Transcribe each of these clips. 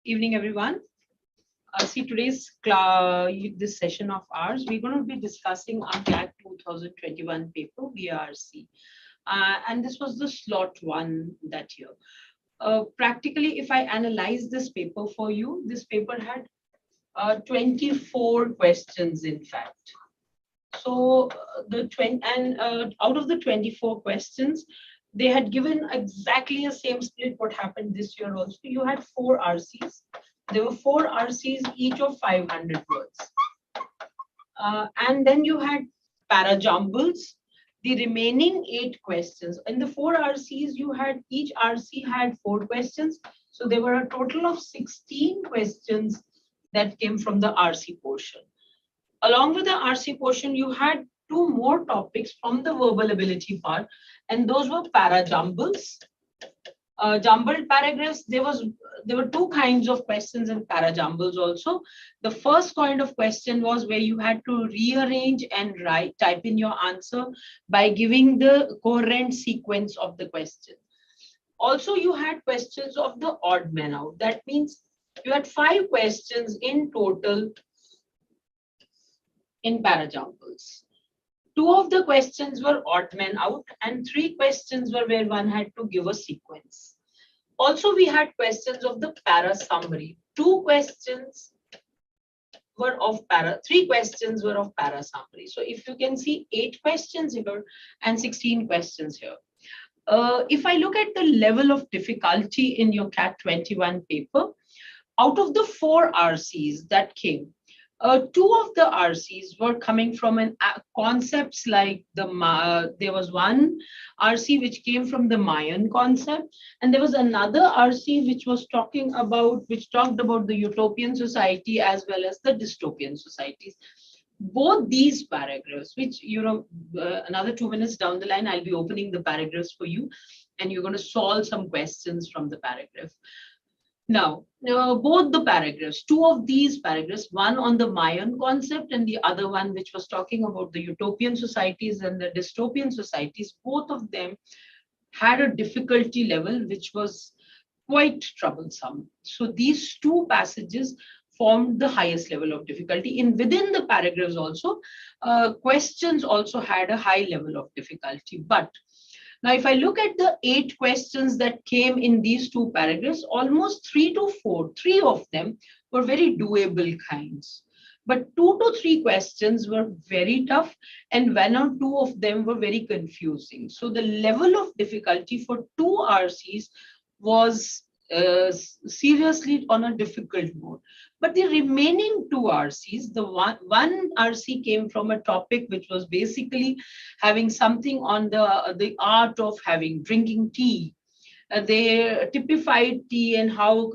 Evening, everyone. See, today's this session of ours, we're going to be discussing our CAT 2021 paper, BRC. And this was the slot one that year. Practically, if I analyze this paper for you, this paper had 24 questions, in fact. So out of the 24 questions, they had given exactly the same split what happened this year also. You had 4 RCs. There were 4 RCs, each of 500 words. And then you had parajumbles, the remaining 8 questions. In the 4 RCs, each RC had 4 questions. So there were a total of 16 questions that came from the RC portion. Along with the RC portion, you had 2 more topics from the verbal ability part, and those were parajumbles. Jumbled paragraphs, there were 2 kinds of questions in parajumbles also. The first kind of question was where you had to rearrange and type in your answer by giving the coherent sequence of the question. Also, you had questions of the odd man out. That means you had 5 questions in total in parajumbles. 2 of the questions were odd men out and 3 questions were where one had to give a sequence. Also, we had questions of the para summary. 3 questions were of para summary. So if you can see 8 questions here and 16 questions here. If I look at the level of difficulty in your CAT 21 paper, out of the 4 RCs that came, 2 of the RCs were coming from concepts like there was one RC which came from the Mayan concept, and there was another RC which talked about the Utopian society as well as the dystopian societies. Both these paragraphs, which another 2 minutes down the line, I'll be opening the paragraphs for you, and you're going to solve some questions from the paragraph. Now, both the paragraphs, 2 of these paragraphs, one on the Mayan concept and the other one which was talking about the utopian societies and the dystopian societies, both of them had a difficulty level which was quite troublesome. So these 2 passages formed the highest level of difficulty. Within the paragraphs also, questions also had a high level of difficulty. But now, if I look at the 8 questions that came in these 2 paragraphs, almost 3 to 4, 3 of them were very doable kinds. But 2 to 3 questions were very tough, and 1 or 2 of them were very confusing. So the level of difficulty for 2 RCs was seriously on a difficult mode. But the remaining 2 RCs, the one RC came from a topic which was basically having something on the art of drinking tea. They typified tea and how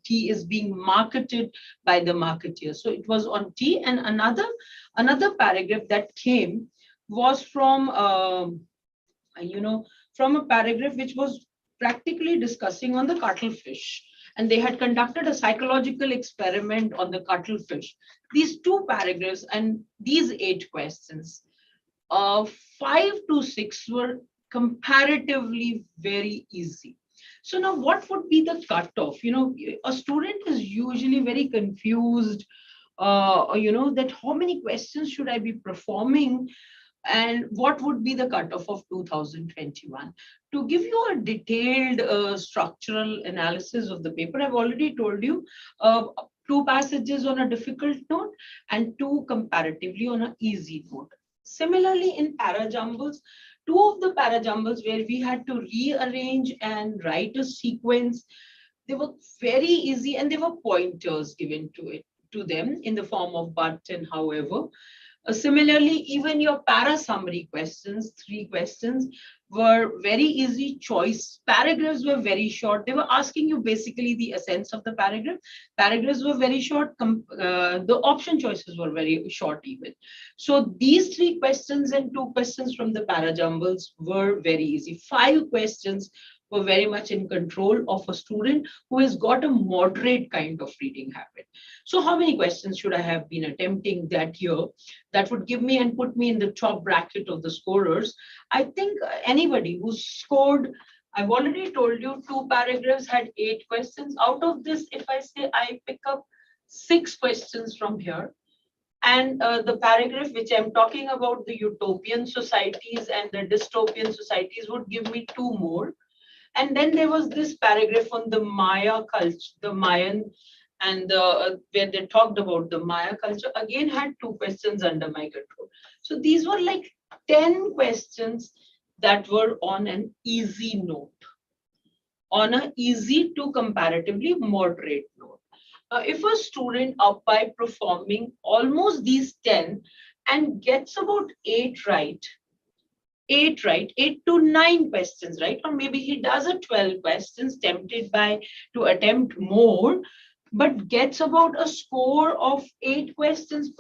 tea is being marketed by the marketeer. So it was on tea, and another paragraph that came was from from a paragraph which was practically discussing on the cuttlefish, and they had conducted a psychological experiment on the cuttlefish. These 2 paragraphs and these 8 questions, 5 to 6 were comparatively very easy. So now what would be the cutoff? A student is usually very confused, that how many questions should I be performing, and what would be the cutoff of 2021? To give you a detailed structural analysis of the paper, I've already told you 2 passages on a difficult note and 2 comparatively on an easy note. Similarly, in parajumbles, 2 of the parajumbles where we had to rearrange and write a sequence, they were very easy, and there were pointers given to them in the form of but and however. Similarly, even your para summary questions, 3 questions, were very easy choice. Paragraphs were very short. They were asking you basically the essence of the paragraph. Paragraphs were very short. The option choices were very short even. So these 3 questions and 2 questions from the parajumbles were very easy. 5 questions were very much in control of a student who has got a moderate kind of reading habit. So how many questions should I have been attempting that year that would give me and put me in the top bracket of the scorers? I think anybody who scored I've already told you 2 paragraphs had 8 questions. Out of this, if I say I pick up 6 questions from here, and the paragraph which I'm talking about, the utopian societies and the dystopian societies, would give me 2 more. And then there was this paragraph on the Maya culture, the Mayan, and where they talked about the Maya culture, again had 2 questions under my control. So these were like 10 questions that were on an easy note, on a easy to comparatively moderate note. If a student up by performing almost these 10 and gets about 8 to 9 questions, right? Or maybe he does a 12 questions, tempted by to attempt more, but gets about a score of 8 questions,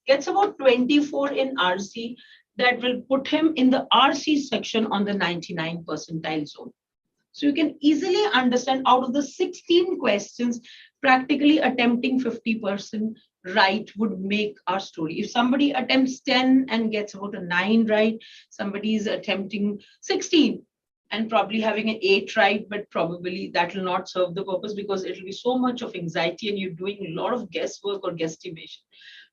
gets about 24 in RC, that will put him in the RC section on the 99 percentile zone. So you can easily understand, out of the 16 questions, practically attempting 50% right would make our story. If somebody attempts 10 and gets about a 9 right, somebody is attempting 16 and probably having an 8 right, but probably that will not serve the purpose, because it will be so much of anxiety and you're doing a lot of guesswork or guesstimation.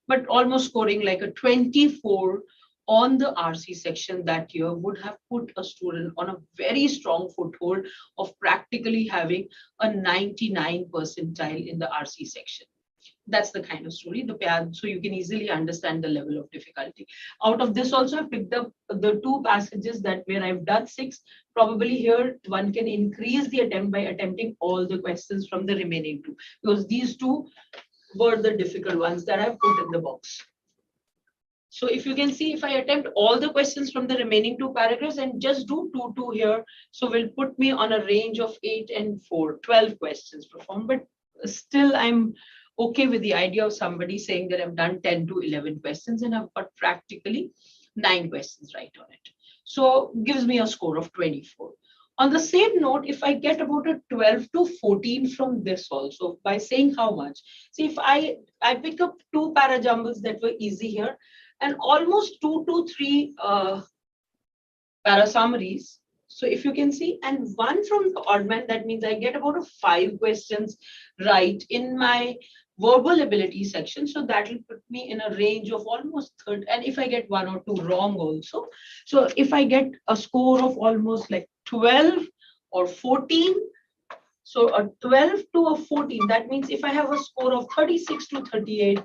But almost scoring like a 24 on the RC section that year would have put a student on a very strong foothold of practically having a 99 percentile in the RC section. That's the kind of story, so you can easily understand the level of difficulty. Out of this also, I picked up the 2 passages that where I've done 6. Probably here one can increase the attempt by attempting all the questions from the remaining 2, because these 2 were the difficult ones that I've put in the box. So if you can see, if I attempt all the questions from the remaining 2 paragraphs and just do 2 here, so will put me on a range of 8 and 4, 12 questions performed. But still, I'm okay with the idea of somebody saying that I've done 10 to 11 questions and I've got practically 9 questions right on it. So gives me a score of 24. On the same note, if I get about a 12 to 14 from this also, by saying how much, see, if I pick up 2 parajumbles that were easy here, and almost 2 to 3 para summaries. So if you can see, and 1 from the odd man, that means I get about a 5 questions right in my verbal ability section. So that will put me in a range of almost 30. And if I get 1 or 2 wrong also, so if I get a score of almost like 12 or 14, so a 12 to a 14, that means if I have a score of 36 to 38,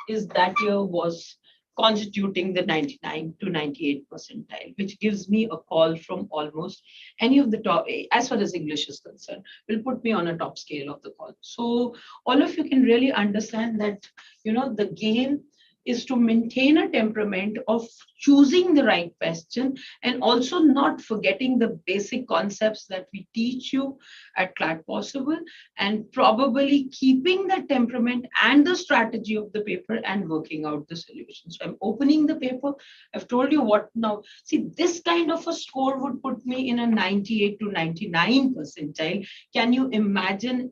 is that year was constituting the 99 to 98 percentile, which gives me a call from almost any of the top, as far as English is concerned, will put me on a top scale of the call. So all of you can really understand that, the game is to maintain a temperament of choosing the right question and also not forgetting the basic concepts that we teach you at CLAT Possible, and probably keeping the temperament and the strategy of the paper and working out the solution. So I'm opening the paper. I've told you what now. See, this kind of a score would put me in a 98 to 99 percentile. Can you imagine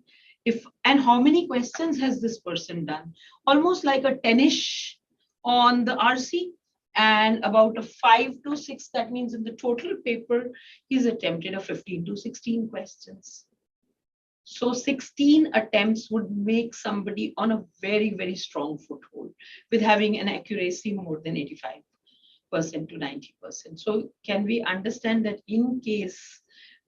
and how many questions has this person done? Almost like a 10-ish on the RC and about a 5 to 6. That means in the total paper, he's attempted a 15 to 16 questions. So 16 attempts would make somebody on a very, very strong foothold with having an accuracy more than 85% to 90%. So can we understand that in case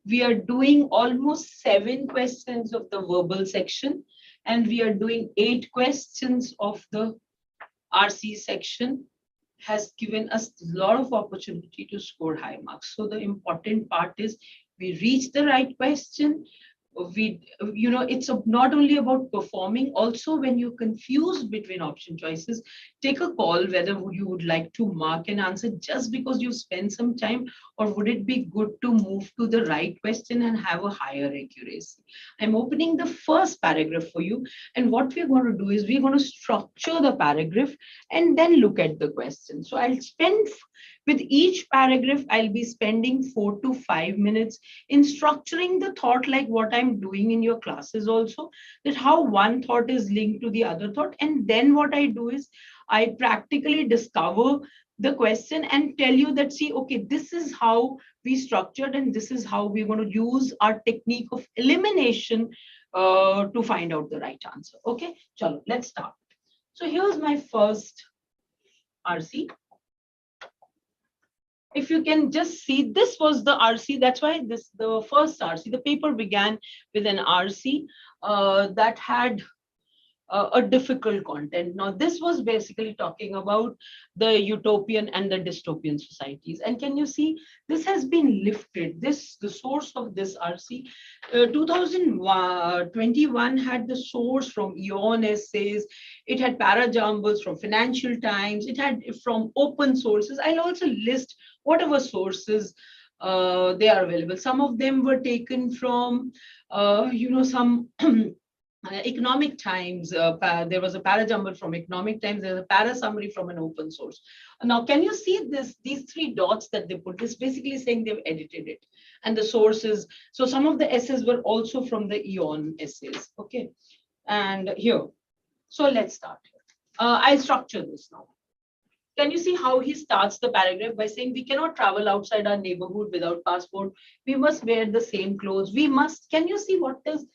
we are doing almost 7 questions of the verbal section and we are doing 8 questions of the RC section, has given us a lot of opportunity to score high marks. So the important part is we reach the right question. It's not only about performing, also when you're confused between option choices, take a call whether you would like to mark an answer just because you spend some time, or would it be good to move to the right question and have a higher accuracy. I'm opening the first paragraph for you, and what we're going to do is we're going to structure the paragraph and then look at the question. So I'll spend with each paragraph, I'll be spending 4 to 5 minutes in structuring the thought, like what I'm doing in your classes also, that how one thought is linked to the other thought. And then what I do is I practically discover the question and tell you that, see, okay, this is how we structured and this is how we're going to use our technique of elimination to find out the right answer. Okay, chalo, let's start. So here's my first RC. If you can just see, this was the RC. That's why this the first RC. The paper began with an RC that had a difficult content. Now, this was basically talking about the utopian and the dystopian societies. And can you see, this has been lifted. This, the source of this RC, 2021 had the source from Eon essays. It had parajumbles from Financial Times. It had from open sources. I'll also list whatever sources they are available. Some of them were taken from, some Economic Times. There was a parajumble from Economic Times. There's a para summary from an open source. Now, can you see this? These three dots that they put is basically saying they've edited it, and the sources. So some of the essays were also from the Eon essays. Okay, and here. So let's start here. I'll structure this now. Can you see how he starts the paragraph by saying we cannot travel outside our neighborhood without passport? We must wear the same clothes. We must. Can you see what does?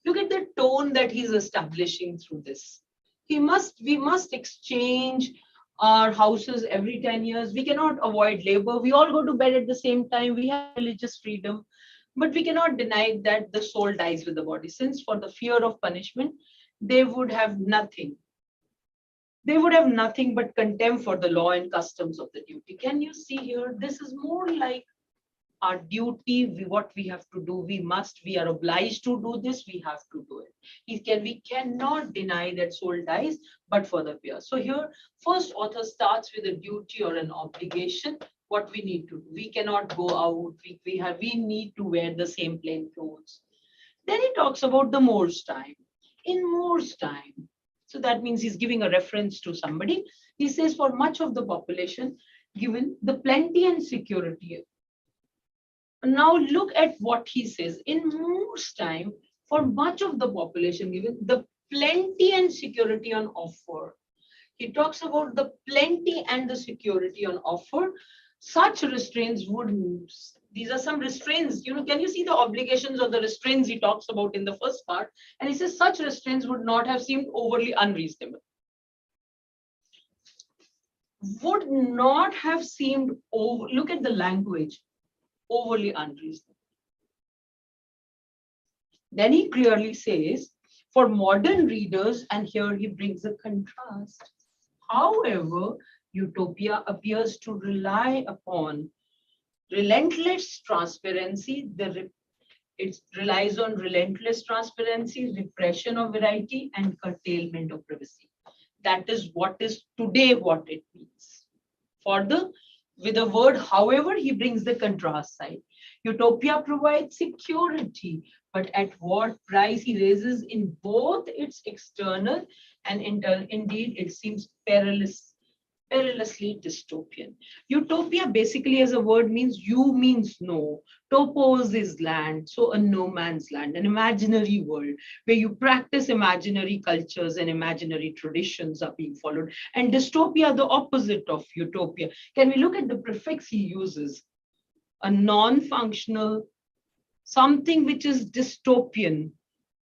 Look at the tone that he's establishing through this. We must exchange our houses every 10 years. We cannot avoid labor. We all go to bed at the same time. We have religious freedom, but we cannot deny that the soul dies with the body. Since for the fear of punishment, they would have nothing. They would have nothing but contempt for the law and customs of the duty. Can you see here? This is more like our duty, what we have to do, we are obliged to do this, we have to do it. We cannot deny that soul dies, but for the fear. So here, first author starts with a duty or an obligation, what we need to do. We cannot go out, we need to wear the same plain clothes. Then he talks about the Moore's time. In Moore's time, so that means he's giving a reference to somebody. He says for much of the population, given the plenty and security. Now look at what he says. In Moore's time, for much of the population, given the plenty and security on offer, he talks about the plenty and the security on offer. Such restraints these are some restraints. Can you see the obligations or the restraints he talks about in the first part? And he says such restraints would not have seemed overly unreasonable. Would not have seemed look at the language. Overly unreasonable. Then he clearly says, for modern readers, and here he brings a contrast. However, utopia appears to rely upon relentless transparency. It relies on relentless transparency, repression of variety, and curtailment of privacy. That is what is today what it means. With the word, however, he brings the contrast side. Utopia provides security, but at what price? He raises in both its external and internal. Indeed, it seems perilously dystopian. Utopia basically as a word means you means no. Topos is land, so a no man's land, an imaginary world where you practice imaginary cultures and imaginary traditions are being followed. And dystopia, the opposite of utopia. Can we look at the prefix he uses? A non-functional, something which is dystopian.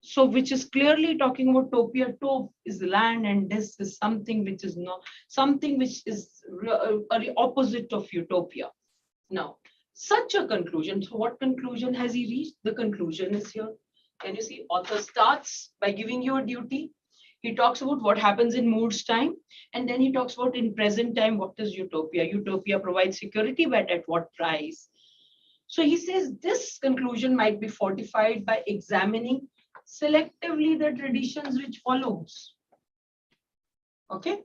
So which is clearly talking about topia. Top is land and this is something which is not, something which is the opposite of utopia. Now, such a conclusion. So what conclusion has he reached? The conclusion is here. Can you see? Author starts by giving you a duty. He talks about what happens in Moore's time. And then he talks about in present time, what is utopia? Utopia provides security, but at what price? So he says this conclusion might be fortified by examining selectively the traditions which follows. Okay.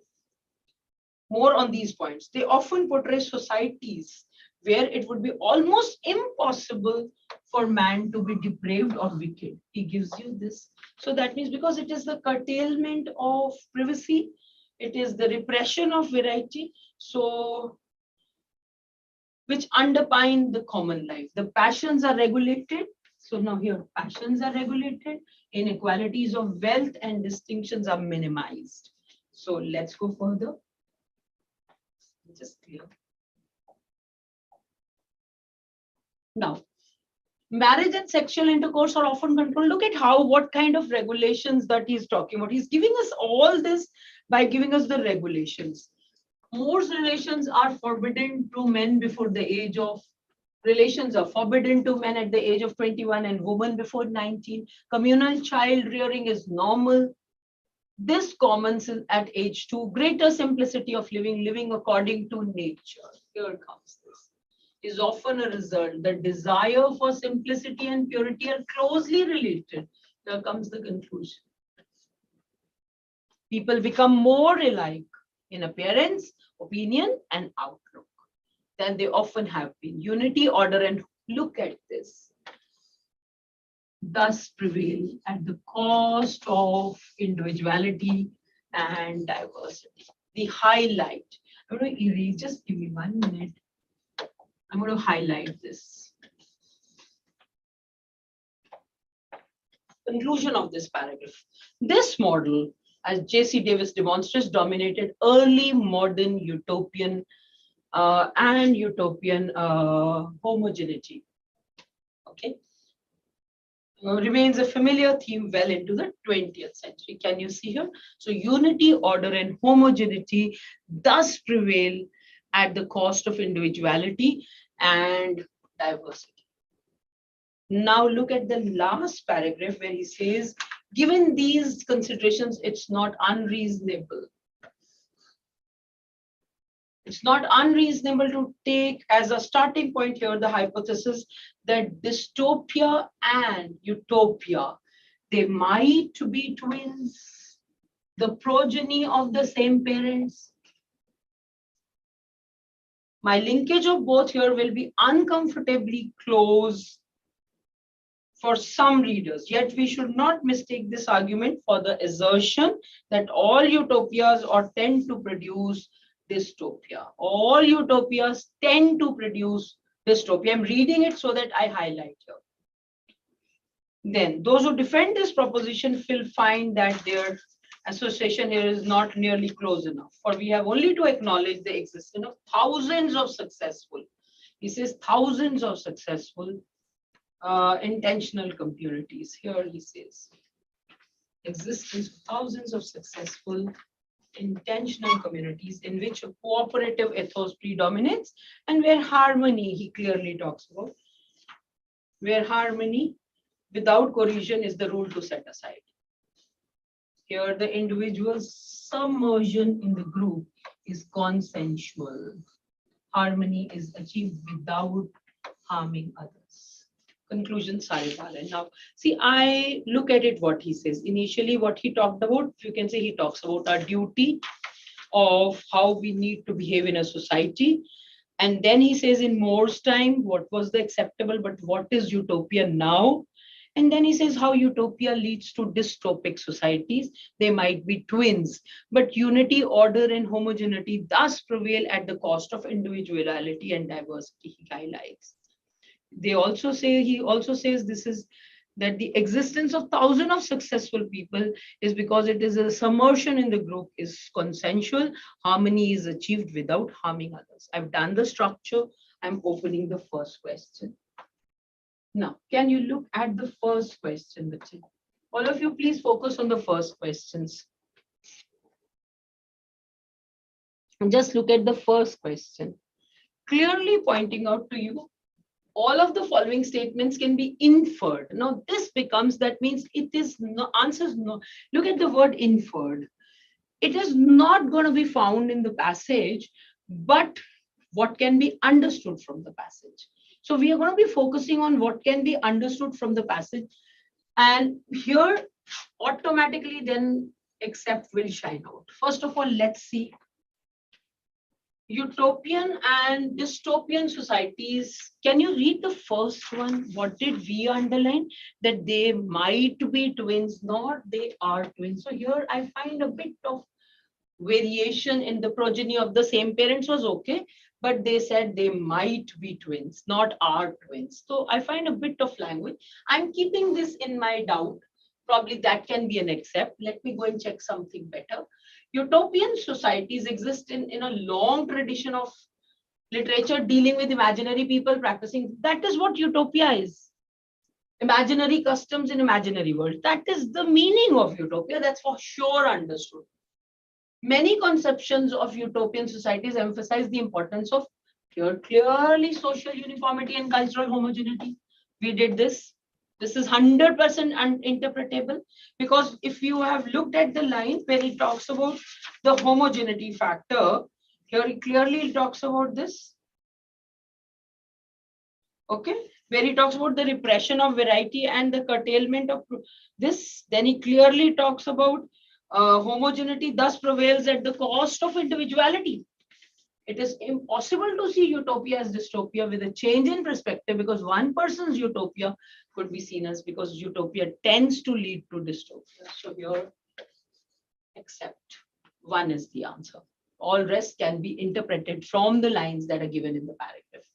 More on these points. They often portray societies where it would be almost impossible for man to be depraved or wicked. He gives you this. So that means because it is the curtailment of privacy, it is the repression of variety, so which underpin the common life. The passions are regulated. So now here, passions are regulated, inequalities of wealth and distinctions are minimized. So let's go further. Just clear. Now, marriage and sexual intercourse are often controlled. Look at what kind of regulations that he's talking about. He's giving us all this by giving us the regulations. Most relations are forbidden to men before the age of relations are forbidden to men at the age of 21 and women before 19. Communal child rearing is normal. This commons at age 2. Greater simplicity of living according to nature. Here comes this. Is often a result. The desire for simplicity and purity are closely related. Here comes the conclusion. People become more alike in appearance, opinion, and outlook than they often have been. Unity, order, and look at this. Thus prevail at the cost of individuality and diversity. The highlight. I'm going to erase, just give me 1 minute. I'm going to highlight this. Conclusion of this paragraph. This model, as J.C. Davis demonstrates, dominated early modern utopian and utopian homogeneity. Okay. Remains a familiar theme well into the 20th century. Can you see here? So unity, order, and homogeneity thus prevail at the cost of individuality and diversity. Now look at the last paragraph where he says, given these considerations, it's not unreasonable. It's not unreasonable to take as a starting point here the hypothesis that dystopia and utopia, they might be twins, the progeny of the same parents. My linkage of both here will be uncomfortably close for some readers, yet we should not mistake this argument for the assertion that all utopias or tend to produce dystopia. All utopias tend to produce dystopia. I'm reading it so that I highlight here. Then those who defend this proposition will find that their association here is not nearly close enough, for we have only to acknowledge the existence of thousands of successful, he says thousands of successful intentional communities. Here he says existence of thousands of successful intentional communities in which a cooperative ethos predominates and where harmony, he clearly talks about, where harmony without cohesion is the rule to set aside. Here the individual's submersion in the group is consensual. Harmony is achieved without harming others. Conclusion, Saribalan. Now, see, I look at it what he says. Initially, what he talked about, you can say he talks about our duty of how we need to behave in a society. And then he says in More's time, what was the acceptable, but what is utopia now? And then he says how utopia leads to dystopic societies. They might be twins, but unity, order, and homogeneity thus prevail at the cost of individuality and diversity, he highlights. They also say, he also says this is that the existence of thousands of successful people is because it is a submersion in the group is consensual. Harmony is achieved without harming others. I've done the structure. I'm opening the first question. Now, can you look at the first question? All of you, please focus on the first questions. And just look at the first question. Clearly pointing out to you, all of the following statements can be inferred. Now, this becomes, that means it is no, answers no. Look at the word inferred. It is not going to be found in the passage, but what can be understood from the passage. So we are going to be focusing on what can be understood from the passage. And here, automatically then except will shine out. First of all, let's see. Utopian and dystopian societies. Can you read the first one? What did we underline? That they might be twins, not they are twins. So here I find a bit of variation in the progeny of the same parents was okay, but they said they might be twins, not are twins. So I find a bit of language. I'm keeping this in my doubt. Probably that can be an accept. Let me go and check something better. Utopian societies exist in a long tradition of literature dealing with imaginary people practicing. That is what utopia is. Imaginary customs in imaginary world. That is the meaning of utopia. That's for sure understood. Many conceptions of utopian societies emphasize the importance of clearly social uniformity and cultural homogeneity. We did this. This is 100% interpretable, because if you have looked at the line where it talks about the homogeneity factor, here it clearly talks about this. Okay, where he talks about the repression of variety and the curtailment of this, then he clearly talks about homogeneity thus prevails at the cost of individuality. It is impossible to see utopia as dystopia with a change in perspective, because one person's utopia could be seen as, because utopia tends to lead to dystopia. So here, except one is the answer. All rest can be interpreted from the lines that are given in the paragraph.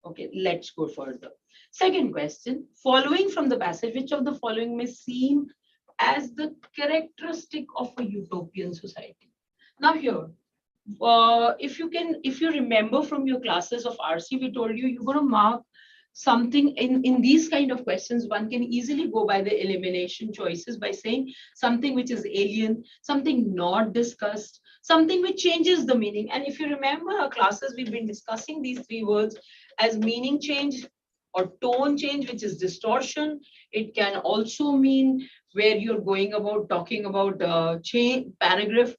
Okay, let's go further. Second question, following from the passage, which of the following may seem as the characteristic of a utopian society? Now here, if you remember from your classes of RC, we told you you're going to mark something in these kind of questions. One can easily go by the elimination choices by saying something which is alien, something not discussed, something which changes the meaning. And if you remember our classes, we've been discussing these three words as meaning change or tone change, which is distortion. It can also mean where you're going about talking about change paragraph.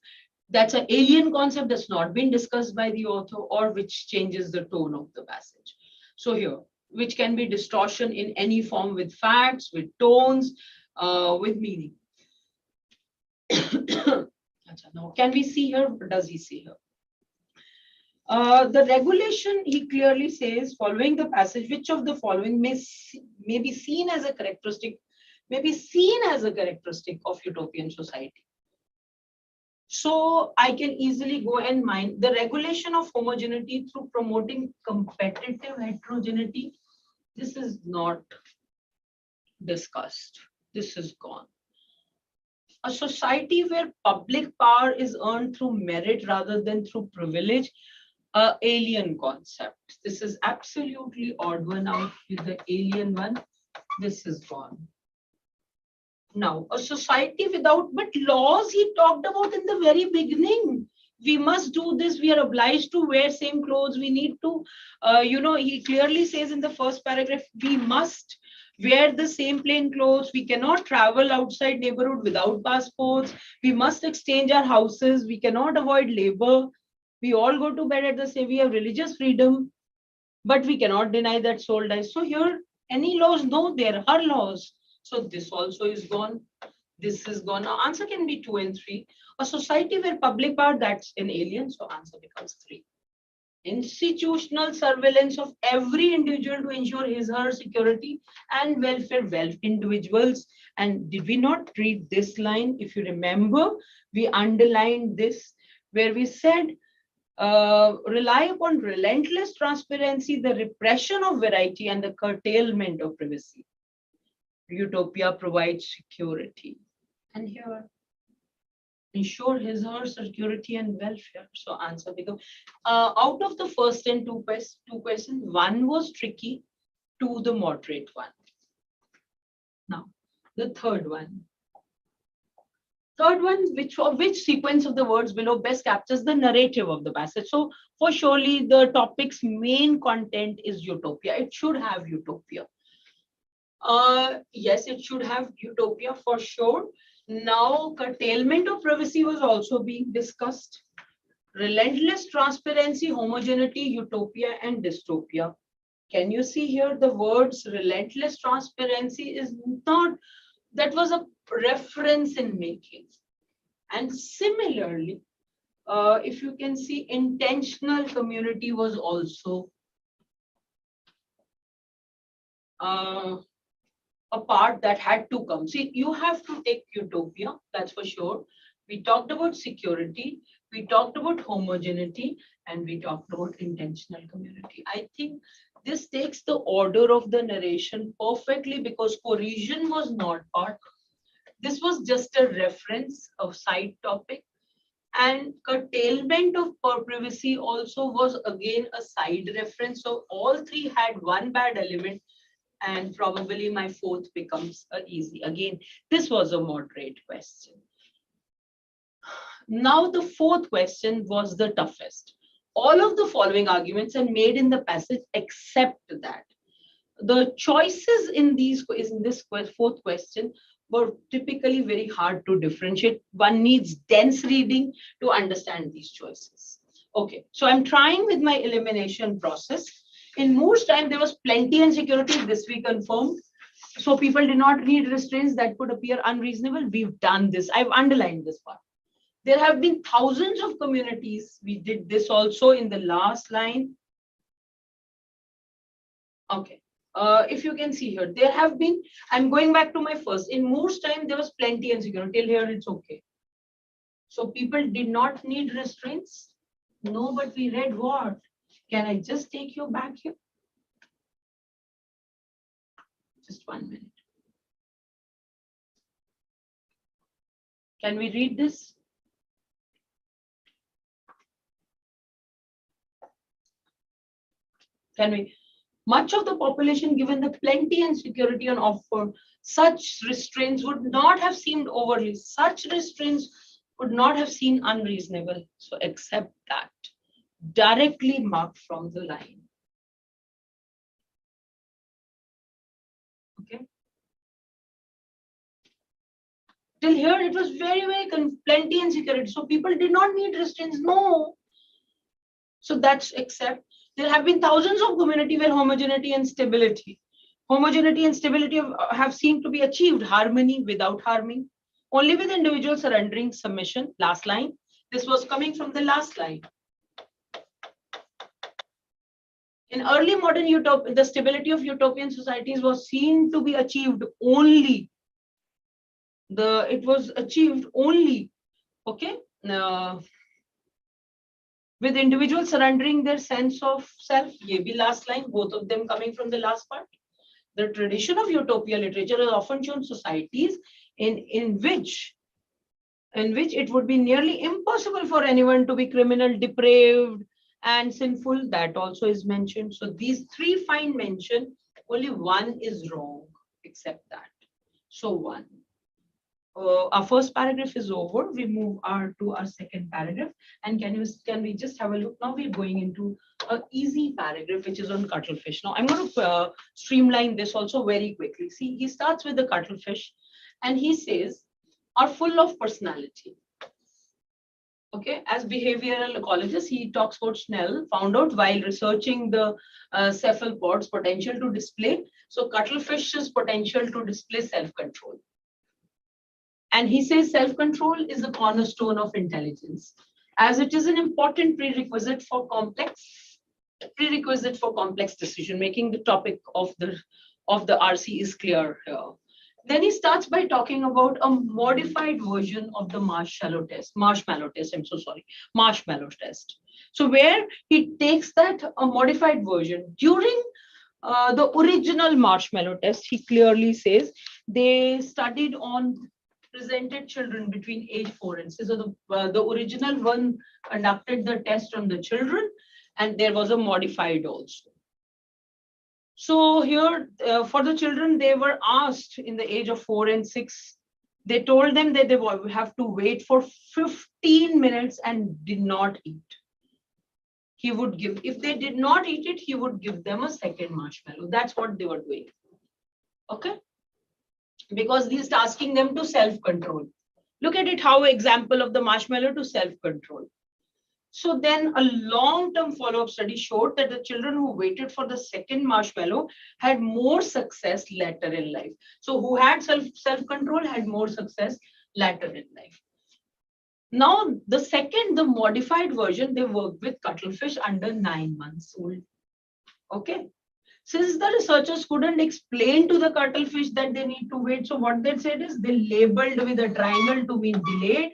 That's an alien concept that's not been discussed by the author, or which changes the tone of the passage. So here, which can be distortion in any form, with facts, with tones, with meaning. Now, can we see here? Does he see here? The regulation, he clearly says, following the passage, which of the following may be seen as a characteristic, of utopian society. So I can easily go and mind the regulation of homogeneity through promoting competitive heterogeneity. This is not discussed. This is gone. A society where public power is earned through merit rather than through privilege, alien concept. This is absolutely odd one out with the alien one. This is gone. Now, a society without, but laws he talked about in the very beginning. We must do this. We are obliged to wear same clothes. We need to, he clearly says in the first paragraph, we must wear the same plain clothes. We cannot travel outside neighborhood without passports. We must exchange our houses. We cannot avoid labor. We all go to bed at the same. We have religious freedom, but we cannot deny that soul dies. So here, any laws? No, there are laws. So this also is gone. This is gone. Now answer can be 2 and 3. A society where public power, that's an alien. So answer becomes 3. Institutional surveillance of every individual to ensure his or her security and welfare, individuals. And did we not read this line? If you remember, we underlined this where we said, rely upon relentless transparency, the repression of variety, and the curtailment of privacy. Utopia provides security. And here, ensure his or her security and welfare. So answer becomes, out of the first and two questions, one was tricky, 2 the moderate one. Now, the third one. Which sequence of the words below best captures the narrative of the passage? So for surely the topic's main content is utopia. It should have utopia. Yes, it should have utopia for sure. Now, curtailment of privacy was also being discussed. Relentless transparency, homogeneity, utopia, and dystopia. Can you see here the words relentless transparency is not, that was a reference in making. And similarly, if you can see, intentional community was also a part that had to come. See, you have to take utopia, that's for sure. We talked about security, we talked about homogeneity, and we talked about intentional community. I think this takes the order of the narration perfectly, because cohesion was not part. This was just a reference of side topic. And curtailment of privacy also was again a side reference. So all three had one bad element, and probably my fourth becomes easy. Again, this was a moderate question. Now the fourth question was the toughest. All of the following arguments are made in the passage except that. The choices in this fourth question were typically very hard to differentiate. One needs dense reading to understand these choices. Okay, so I'm trying with my elimination process. In Moore's time, there was plenty and security. This we confirmed. So people did not need restraints that could appear unreasonable. We've done this. I've underlined this part. There have been thousands of communities. We did this also in the last line. Okay. If you can see here, there have been, I'm going back to my first, in Moore's time, there was plenty and security. Till here, it's okay. So people did not need restraints. No, but we read what? Can I just take you back here? Just 1 minute. Can we read this? Can we? Much of the population, given the plenty and security on offer, such restraints would not have seemed overly, such restraints would not have seemed unreasonable. So accept that. Directly marked from the line. Okay. Till here, it was very, very plenty and security. So people did not need restraints. No. So that's accept. There have been thousands of communities where homogeneity and stability have seemed to be achieved. Harmony without harming. Only with individual surrendering submission. Last line. This was coming from the last line. In early modern utopia, the stability of utopian societies was seen to be achieved only. It was achieved only. Okay. With individuals surrendering their sense of self. Ye bhi last line, both of them coming from the last part. The tradition of utopia literature has often shown societies in which it would be nearly impossible for anyone to be criminal, depraved, and sinful. That also is mentioned. So these three find mention. Only one is wrong, except that. So one. Our first paragraph is over. We move to our second paragraph. And can we just have a look? Now we're going into an easy paragraph, which is on cuttlefish. Now I'm going to streamline this also very quickly. See, he starts with the cuttlefish and he says, are full of personality. Okay, as behavioral ecologist, he talks about Snell found out while researching the cephalopods' potential to display. So cuttlefish's potential to display self-control. And he says self-control is a cornerstone of intelligence, as it is an important prerequisite for complex decision-making. The topic of the RC is clear here. Then he starts by talking about a modified version of the marshmallow test. Marshmallow test. So where he takes that a modified version during the original marshmallow test, he clearly says they studied on presented children between age 4 and 6. So the original one conducted the test on the children, and there was a modified also. So here for the children, they were asked in the age of 4 and 6. They told them that they would have to wait for 15 minutes and did not eat. He would give, if they did not eat it, he would give them a second marshmallow. That's what they were doing. Okay. Because he's asking them to self-control. Look at it, how example of the marshmallow to self-control. So then a long-term follow-up study showed that the children who waited for the second marshmallow had more success later in life. So who had self-control had more success later in life. Now the modified version, they worked with cuttlefish under 9 months old. Okay. Since the researchers couldn't explain to the cuttlefish that they need to wait, so what they said is they labeled with a triangle to mean delayed.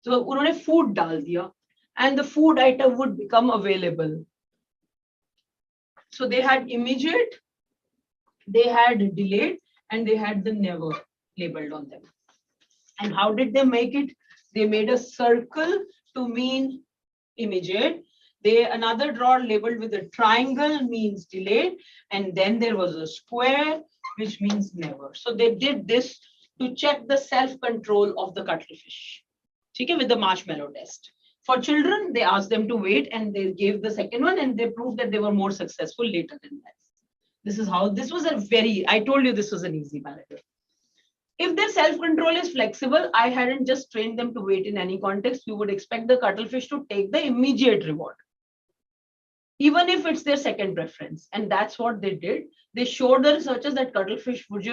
So उन्होंने food डाल दिया, and the food item would become available. So they had immediate, they had delayed, and they had the never labeled on them. And how did they make it? They made a circle to mean immediate. Another drawer labeled with a triangle means delayed, and then there was a square which means never. So they did this to check the self-control of the cuttlefish. Okay, with the marshmallow test. For children, they asked them to wait and they gave the second one and they proved that they were more successful later than that. This is how, this was I told you this was an easy paragraph. If their self-control is flexible, I hadn't just trained them to wait in any context. You would expect the cuttlefish to take the immediate reward, even if it's their second preference. And that's what they did. They showed the researchers that cuttlefish would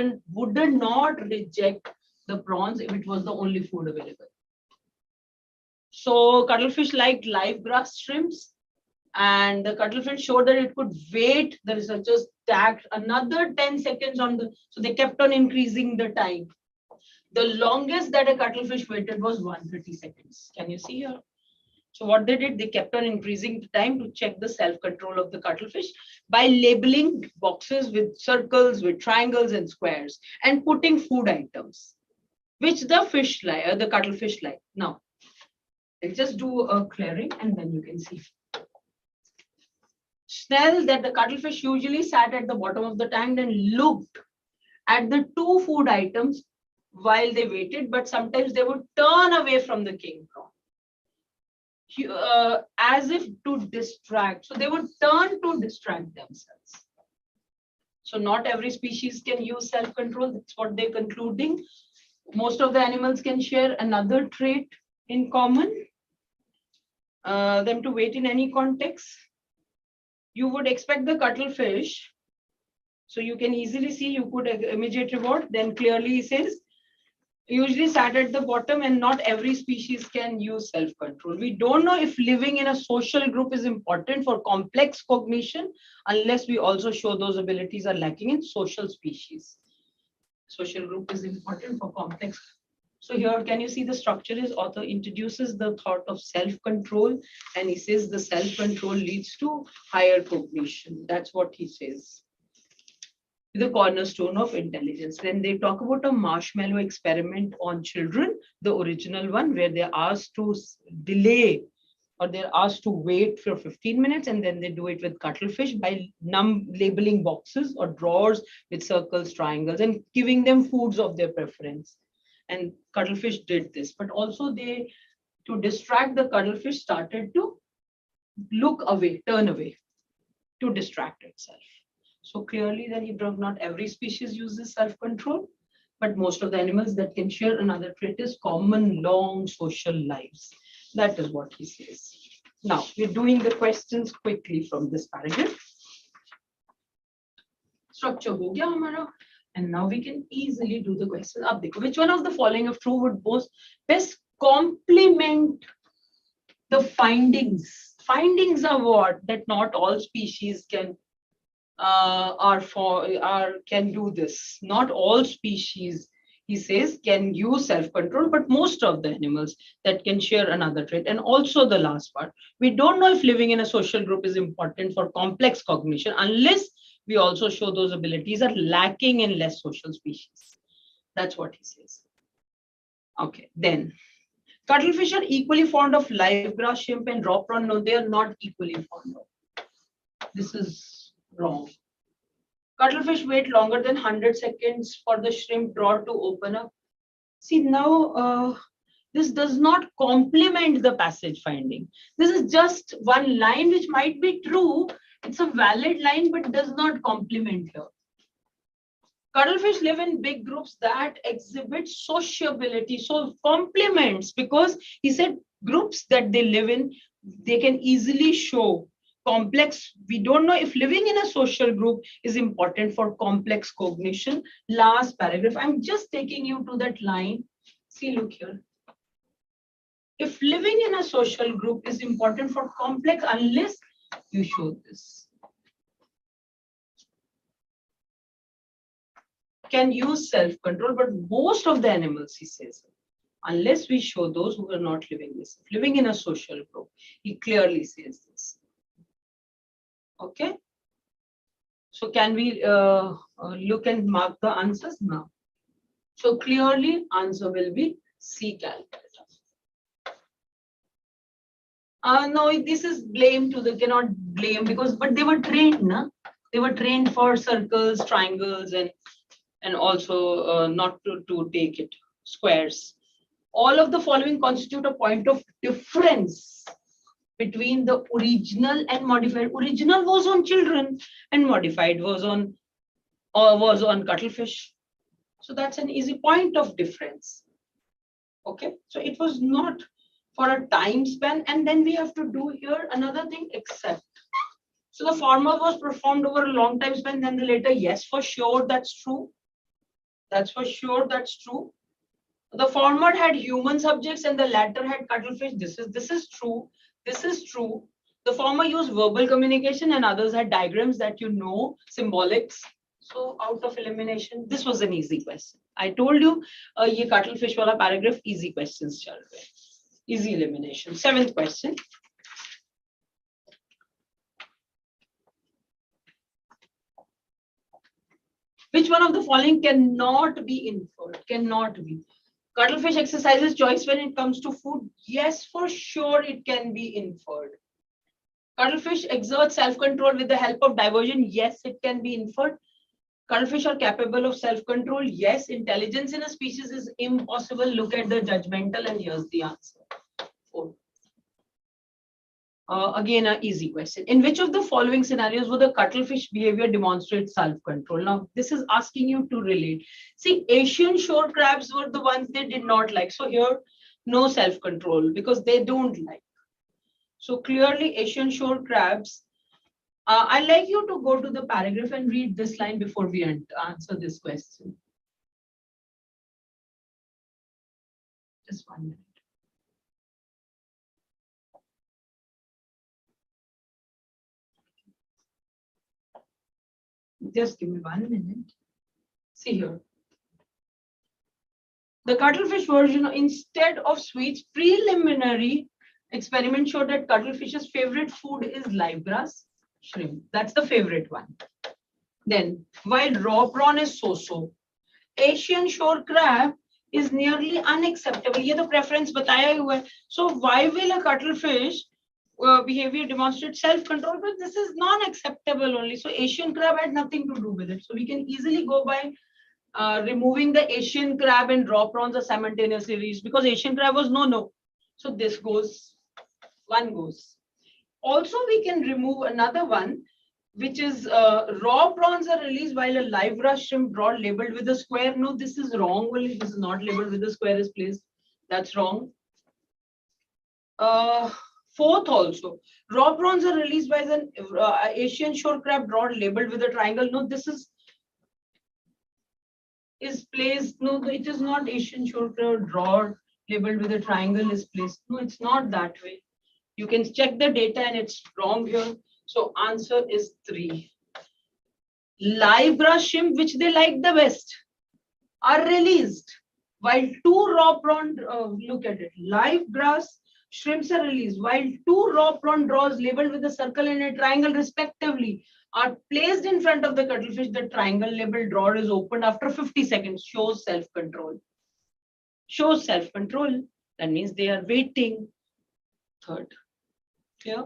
not reject the prawns if it was the only food available. So cuttlefish liked live grass shrimps, and the cuttlefish showed that it could wait. The researchers tacked another 10 seconds on so they kept on increasing the time. The longest that a cuttlefish waited was 130 seconds. Can you see here? So what they did, they kept on increasing the time to check the self-control of the cuttlefish by labeling boxes with circles, with triangles and squares, and putting food items, which the cuttlefish like. Now, let's just do a clearing and then you can see. Snell that the cuttlefish usually sat at the bottom of the tank and looked at the two food items while they waited, but sometimes they would turn away from the king prawn. As if to distract. So they would turn to distract themselves. So not every species can use self-control. That's what they're concluding. Most of the animals can share another trait in common. Them to wait in any context. You would expect the cuttlefish. So you can easily see you put immediate reward. Then clearly he says, usually sat at the bottom, and not every species can use self-control. We don't know if living in a social group is important for complex cognition unless we also show those abilities are lacking in social species. Social group is important for complex. So here, can you see the structure is author introduces the thought of self-control, and he says the self-control leads to higher cognition. That's what he says. The cornerstone of intelligence. Then they talk about a marshmallow experiment on children, the original one, where they're asked to delay or they're asked to wait for 15 minutes, and then they do it with cuttlefish by labeling boxes or drawers with circles, triangles, and giving them foods of their preference. And cuttlefish did this, but also they, to distract the cuttlefish, started to look away, turn away to distract itself. So clearly that he brought not every species uses self-control, but most of the animals that can share another trait is common long social lives. That is what he says. Now we're doing the questions quickly from this paragraph. Structure ho gaya hamara, and now we can easily do the question. Ab dekho, which one of the following of true would best complement the findings? Findings are what? That not all species can can do this. Not all species, he says, can use self-control, but most of the animals that can share another trait. And also the last part, we don't know if living in a social group is important for complex cognition unless we also show those abilities are lacking in less social species. That's what he says. Okay, then cuttlefish are equally fond of live grass shrimp and raw prawn. No, they are not equally fond of. This is wrong. Cuttlefish wait longer than 100 seconds for the shrimp drawer to open up. See, now this does not complement the passage finding. This is just one line which might be true. It's a valid line, but does not complement here. Cuttlefish live in big groups that exhibit sociability. So complements, because he said groups that they live in, they can easily show complex. We don't know if living in a social group is important for complex cognition. Last paragraph, I'm just taking you to that line. See, look here. If living in a social group is important for complex, unless you show this. Can use self-control, but most of the animals, he says, unless we show those who are not living this, living in a social group, he clearly says this. Okay. So can we look and mark the answers now? So clearly answer will be C, calculator. No, this is blame to the cannot blame because but they were trained, na? They were trained for circles, triangles, and also not to take it squares. All of the following constitute a point of difference between the original and modified. Original was on children, and modified was on cuttlefish. So that's an easy point of difference. Okay, so it was not for a time span, and then we have to do here another thing except. So the former was performed over a long time span, then the later, yes, for sure, that's true. That's for sure, that's true. The former had human subjects and the latter had cuttlefish. This is true. This is true. The former used verbal communication and others had diagrams that you know, symbolics. So out of elimination, this was an easy question. I told you, ye cuttlefish wala paragraph, easy questions chal rahe. Easy elimination. 7th question. Which one of the following cannot be inferred? Cannot be. Cuttlefish exercises choice when it comes to food. Yes, for sure it can be inferred. Cuttlefish exerts self-control with the help of diversion. Yes, it can be inferred. Cuttlefish are capable of self-control. Yes, intelligence in a species is impossible. Look at the judgmental and here's the answer. 4. Again, an easy question. In which of the following scenarios would the cuttlefish behavior demonstrate self-control? Now, this is asking you to relate. See, Asian shore crabs were the ones they did not like. So here, no self-control because they don't like. So clearly, Asian shore crabs. I'd like you to go to the paragraph and read this line before we answer this question. Just 1 minute. Just give me 1 minute. See here. The cuttlefish version, instead of sweets, preliminary experiment showed that cuttlefish's favorite food is live grass, shrimp. That's the favorite one. Then, while raw prawn is so-so, Asian shore crab is nearly unacceptable. Ye the preference bataya hua hai. So why will a cuttlefish behavior demonstrate self-control? But this is non-acceptable only. So Asian crab had nothing to do with it. So we can easily go by removing the Asian crab and raw prawns are simultaneously reached because Asian crab was no. So this goes, one goes. Also, we can remove another one, which is raw prawns are released while a live grass shrimp broad labeled with a square. No, this is wrong. Well, it is not labeled with a square is placed. That's wrong. 4th also, raw prawns are released by an Asian shore crab rod labeled with a triangle. No, this is placed. No, it is not Asian shore crab rod labeled with a triangle is placed. No, it's not that way. You can check the data and it's wrong here. So answer is 3. Live grass shrimp, which they like the best, are released while 2 raw prawn, look at it, live grass shrimps are released while 2 raw prawn draws labeled with a circle and a triangle respectively are placed in front of the cuttlefish. The triangle labeled drawer is opened after 50 seconds. Shows self-control. Shows self-control. That means they are waiting. 3rd. Clear?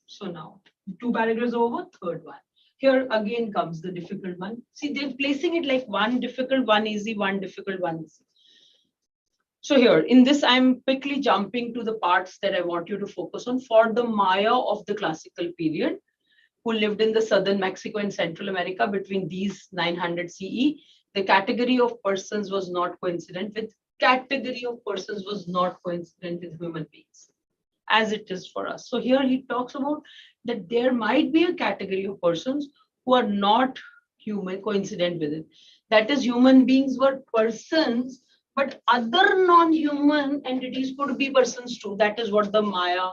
So now 2 paragraphs over, 3rd one. Here again comes the difficult one. See, they're placing it like one difficult, one easy, one difficult, one easy. So here, in this, I'm quickly jumping to the parts that I want you to focus on. For the Maya of the classical period, who lived in the southern Mexico and Central America between these 900 CE, the category of persons was not coincident with human beings, as it is for us. So here he talks about that there might be a category of persons who are not human, coincident with it. That is, human beings were persons, but other non-human entities could be persons too. That is what the Maya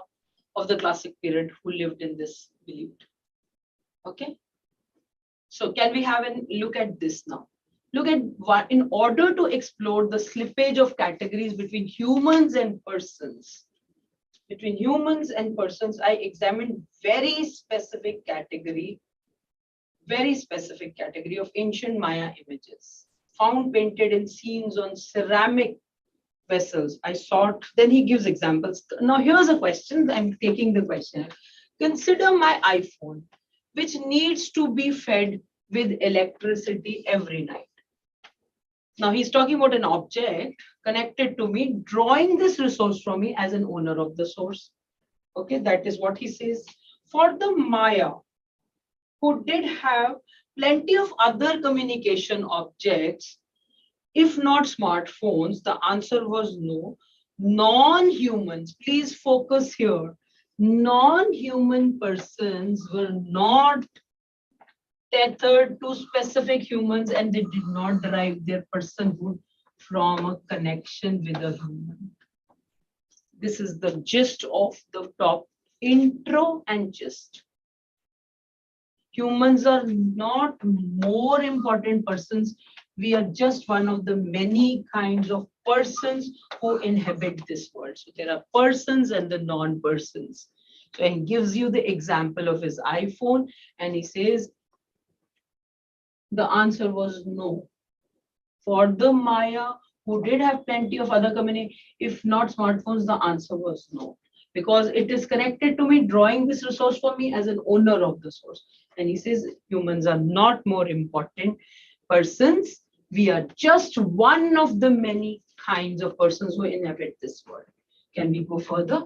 of the classic period who lived in this believed. Okay. So can we have a look at this now? Look at what, in order to explore the slippage of categories between humans and persons. Between humans and persons, I examined very specific category of ancient Maya images found painted in scenes on ceramic vessels. I sort, then he gives examples. Now here's a question. I'm taking the question. Consider my iPhone, which needs to be fed with electricity every night. Now he's talking about an object connected to me, drawing this resource from me as an owner of the source. Okay, that is what he says. For the Maya, who did have plenty of other communication objects, if not smartphones, the answer was no. Non-humans, please focus here. Non-human persons were not tethered to specific humans and they did not derive their personhood from a connection with a human. This is the gist of the top intro and gist. Humans are not more important persons. We are just one of the many kinds of persons who inhabit this world. So there are persons and the non-persons. So he gives you the example of his iPhone and he says, the answer was no. For the Maya, who did have plenty of other community, if not smartphones, the answer was no. Because it is connected to me, drawing this resource for me as an owner of the source. And he says, humans are not more important persons. We are just one of the many kinds of persons who inhabit this world. Can we go further?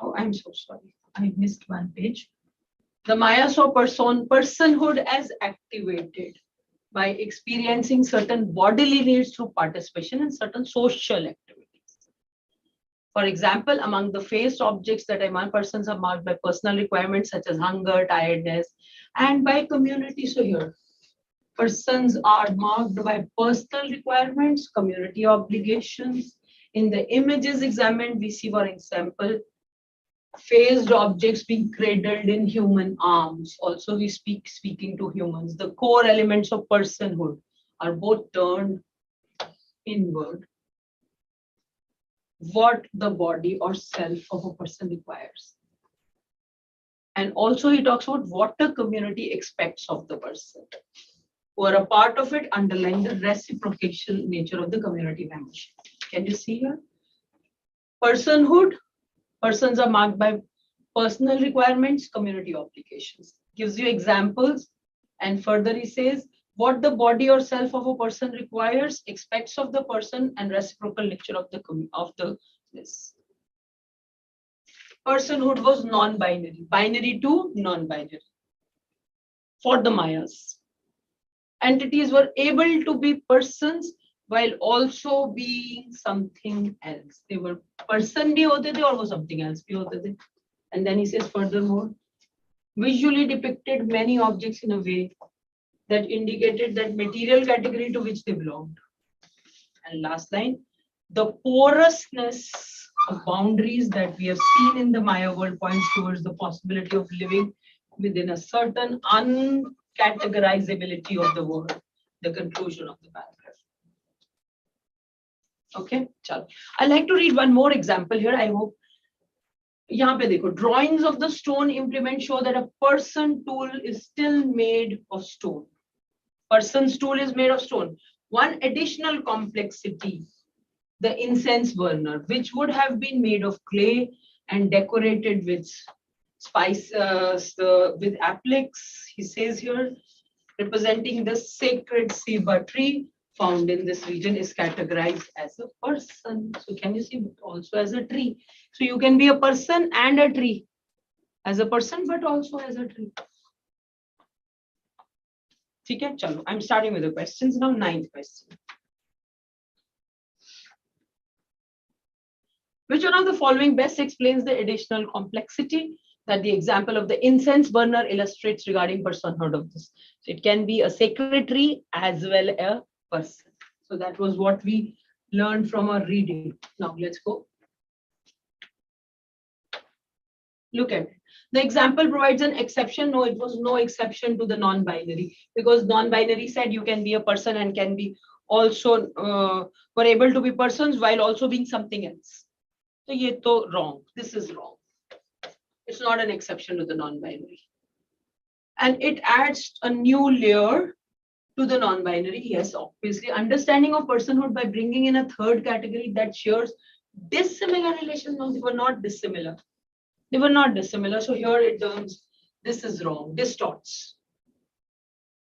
Oh, I'm so sorry. I missed one page. The Maya saw personhood as activated by experiencing certain bodily needs through participation in certain social activities. For example, among the faced objects that among persons are marked by personal requirements such as hunger, tiredness, and by community. So here, persons are marked by personal requirements, community obligations. In the images examined, we see, for example, phased objects being cradled in human arms. Also, we speaking to humans. The core elements of personhood are both turned inward. What the body or self of a person requires. And also he talks about what the community expects of the person. Who are a part of it, underlying the reciprocal nature of the community membership. Can you see here? Personhood. Persons are marked by personal requirements, community obligations. Gives you examples, and further he says what the body or self of a person requires, expects of the person, and reciprocal nature of this. Personhood was non-binary, binary to non-binary. For the Mayas, entities were able to be persons while also being something else. They were person bhi hote the or wo something else bhi hote the. And then he says furthermore, visually depicted many objects in a way that indicated that material category to which they belonged. And last line, the porousness of boundaries that we have seen in the Maya world points towards the possibility of living within a certain uncategorizability of the world. The conclusion of the paragraph. Okay, chalo. I'd like to read one more example here. I hope. यहाँ पे देखो, drawings of the stone implement show that a person tool is still made of stone. Person's tool is made of stone. One additional complexity, the incense burner, which would have been made of clay and decorated with spices, with appliques, he says here, representing the sacred ceiba tree found in this region, is categorized as a person. So can you see, also as a tree. So you can be a person and a tree. As a person, but also as a tree. Okay, chalo. I'm starting with the questions now. 9th question. Which one of the following best explains the additional complexity that the example of the incense burner illustrates regarding personhood of this? So it can be a sacred tree as well as a person. So that was what we learned from our reading. Now let's go. Look at it. The example provides an exception. No, it was no exception to the non-binary, because non-binary said you can be a person and can be also were able to be persons while also being something else. So ye to wrong. This is wrong. It's not an exception to the non-binary. and it adds a new layer to the non-binary. Yes, obviously, understanding of personhood by bringing in a third category that shares dissimilar relations. No, they were not dissimilar. They were not dissimilar. So here it turns, this is wrong, distorts.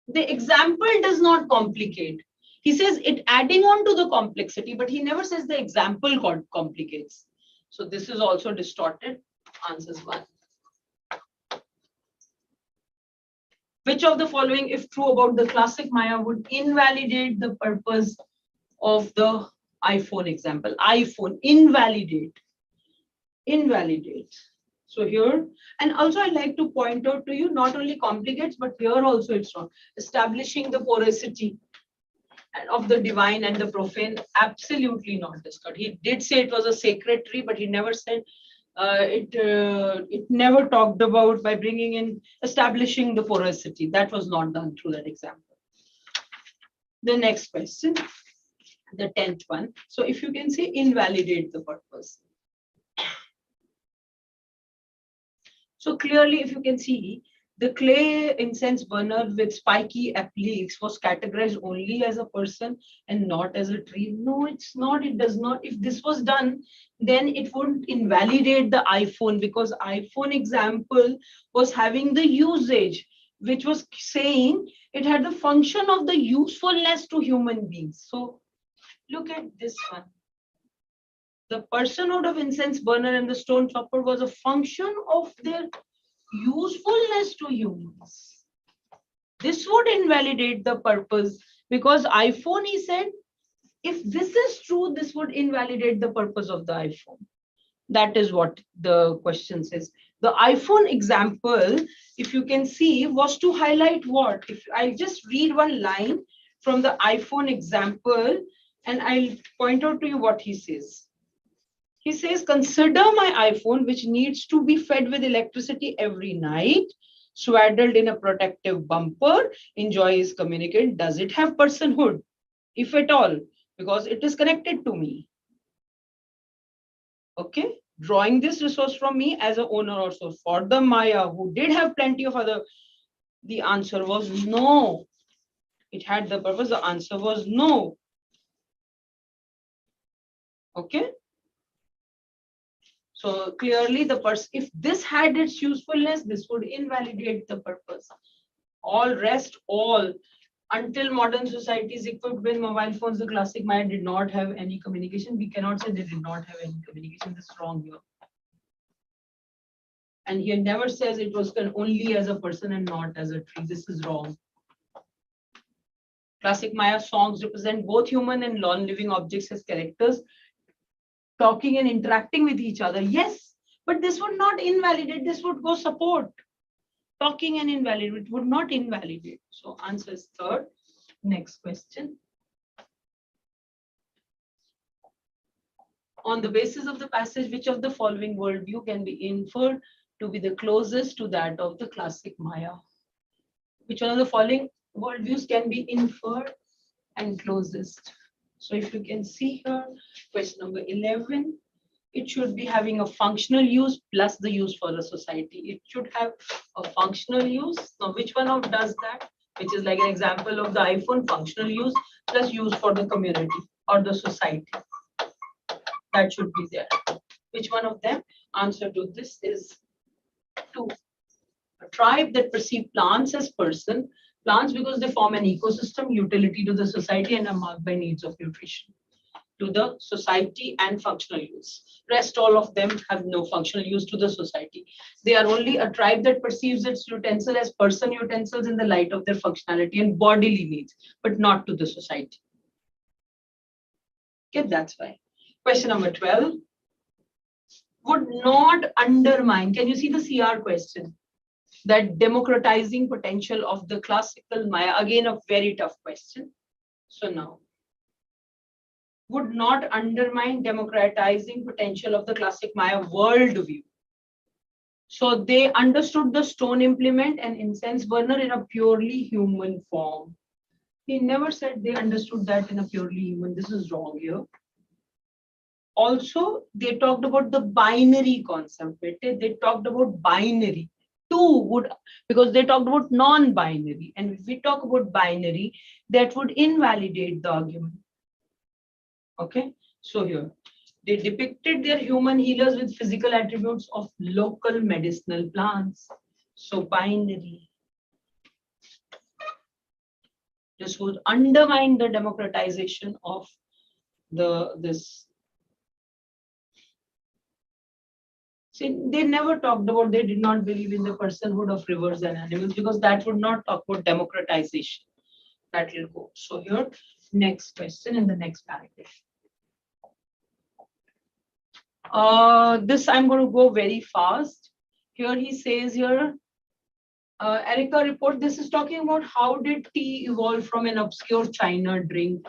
The example does not complicate. He says it adding on to the complexity, but he never says the example complicates. So this is also distorted. Answers 1. Which of the following, if true about the classic Maya, would invalidate the purpose of the iPhone example? iPhone, invalidate. Invalidate. So here, and also I like to point out to you, not only complicates, but here also it's wrong. Establishing the porosity of the divine and the profane, absolutely not discussed. He did say it was a sacred tree, but he never said it never talked about by bringing in establishing the porosity. That was not done through that example. The next question, the 10th one. So if you can say invalidate the purpose. So clearly, if you can see, the clay incense burner with spiky appliques was categorized only as a person and not as a tree. No, it's not. It does not. If this was done, then it would invalidate the iPhone, because iPhone example was having the usage, which was saying it had the function of the usefulness to human beings. So look at this one. The personhood of incense burner and the stone chopper was a function of their usefulness to humans. This would invalidate the purpose, because iPhone, he said, if this is true, this would invalidate the purpose of the iPhone. That is what the question says. The iPhone example, if you can see, was to highlight what? If I just read one line from the iPhone example, and I'll point out to you what he says. He says, consider my iPhone, which needs to be fed with electricity every night, swaddled in a protective bumper, enjoys communicate. Does it have personhood, if at all? Because it is connected to me. Okay, drawing this resource from me as an owner also. For the Maya, who did have plenty of other, the answer was no. It had the purpose, the answer was no. Okay. So clearly the if this had its usefulness, this would invalidate the purpose. All rest, all until modern society is equipped with mobile phones, the classic Maya did not have any communication. We cannot say they did not have any communication. This is wrong here. And he never says it was only as a person and not as a tree. This is wrong. Classic Maya songs represent both human and non-living objects as characters, talking and interacting with each other. Yes, but this would not invalidate. This would go support. Talking and invalidate, it would not invalidate. So answer is 3rd. Next question. On the basis of the passage, which of the following worldview can be inferred to be the closest to that of the classic Maya? Which one of the following worldviews can be inferred and closest? So if you can see here, question number 11, it should be having a functional use plus the use for the society. It should have a functional use. Now, which one of does that? Which is like an example of the iPhone, functional use plus use for the community or the society. That should be there. Which one of them? Answer to this is 2. A tribe that perceive plants as person, plants because they form an ecosystem, utility to the society, and are marked by needs of nutrition to the society and functional use. Rest all of them have no functional use to the society. They are only a tribe that perceives its utensil as person utensils in the light of their functionality and bodily needs, but not to the society. Okay, that's why. Question number 12. Would not undermine, can you see the CR question? That democratizing potential of the classical Maya, again a very tough question. So now, would not undermine democratizing potential of the classic Maya worldview. So they understood the stone implement and incense burner in a purely human form. He never said they understood that in a purely human. This is wrong here. Also, they talked about the binary concept. They talked about binary. two would, because they talked about non-binary, and if we talk about binary, that would invalidate the argument. Okay, so here they depicted their human healers with physical attributes of local medicinal plants. So binary. This would undermine the democratization of this. See, they never talked about, they did not believe in the personhood of rivers and animals, because that would not talk about democratization. That will go. So here, next question in the next paragraph. This I'm going to go very fast. Here he says here, Erica report, this is talking about how did tea evolve from an obscure China drink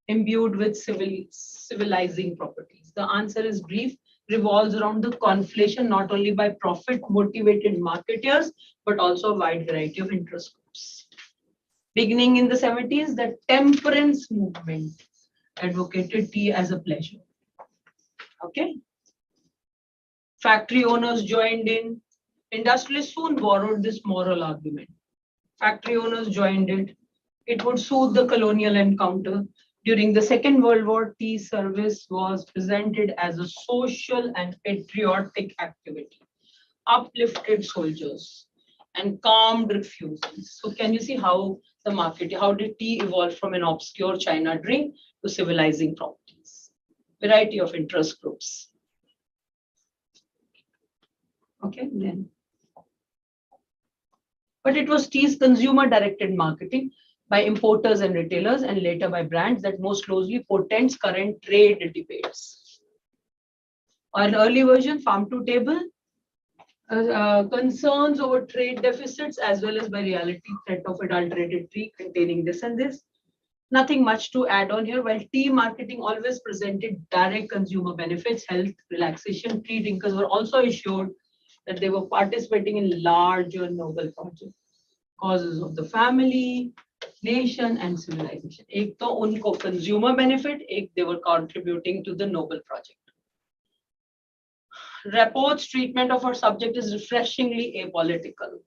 imbued with civilizing properties. The answer is brief, revolves around the conflation not only by profit-motivated marketers, but also a wide variety of interest groups. Beginning in the 70s, the temperance movement advocated tea as a pleasure. Okay. Factory owners joined in. Industrialists soon borrowed this moral argument. Factory owners joined it. It would soothe the colonial encounter. During the Second World War, tea service was presented as a social and patriotic activity, uplifted soldiers and calmed refugees. So can you see how the market, how did tea evolve from an obscure China drink to civilizing properties? Variety of interest groups. Okay, then. But it was tea's consumer-directed marketing by importers and retailers, and later by brands, that most closely portends current trade debates. An early version, farm to table, concerns over trade deficits as well as by reality threat of adulterated tea containing this and this. Nothing much to add on here. While tea marketing always presented direct consumer benefits, health, relaxation, tea drinkers were also assured that they were participating in larger noble projects, causes of the family, nation, and civilization. एक तो उनको consumer benefit, एक they were contributing to the noble project. Rapport's treatment of our subject is refreshingly apolitical.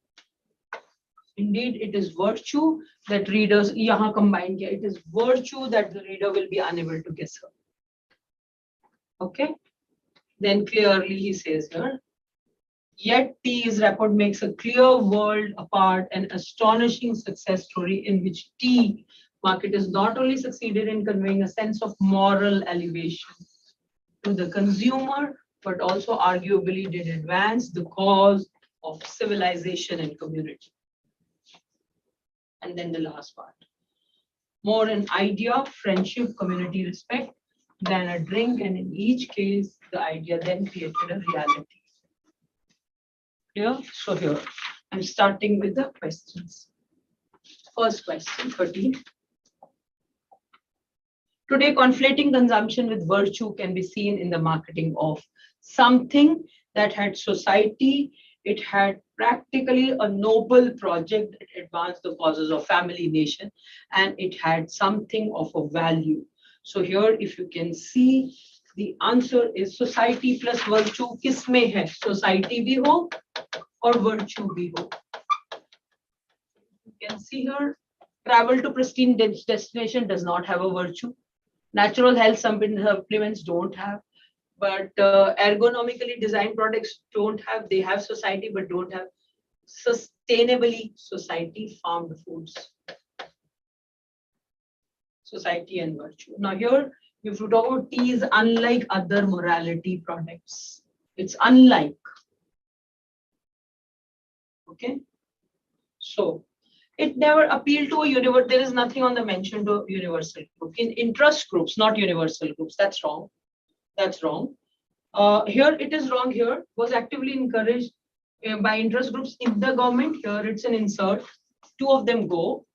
Indeed, it is virtue that readers, यहाँ combine किया, it is virtue that the reader will be unable to guess her. Okay, then clearly he says here, yet tea's report makes a clear world apart an astonishing success story in which tea market has not only succeeded in conveying a sense of moral elevation to the consumer, but also arguably did advance the cause of civilization and community. And then the last part. More an idea, friendship, community, respect than a drink, and in each case, the idea then created a reality. Clear? So here, I'm starting with the questions. First question, 13. Today, conflating consumption with virtue can be seen in the marketing of something that had society, it had practically a noble project that advanced the causes of family, nation, and it had something of a value. So here, if you can see, the answer is society plus virtue. किस में है? Society भी हो और virtue भी हो. You can see here, travel to pristine destination does not have a virtue. Natural health supplements don't have. But ergonomically designed products don't have, they have society but don't have sustainably society farmed foods. Society and virtue. Now here, if you talk about tea is unlike other morality products. It's unlike. Okay. So it never appealed to a universe. There is nothing on the mention to universal group. In interest groups, not universal groups. That's wrong. That's wrong. Here it is wrong here. Was actively encouraged by interest groups in the government. Here it's an insert. Two of them go.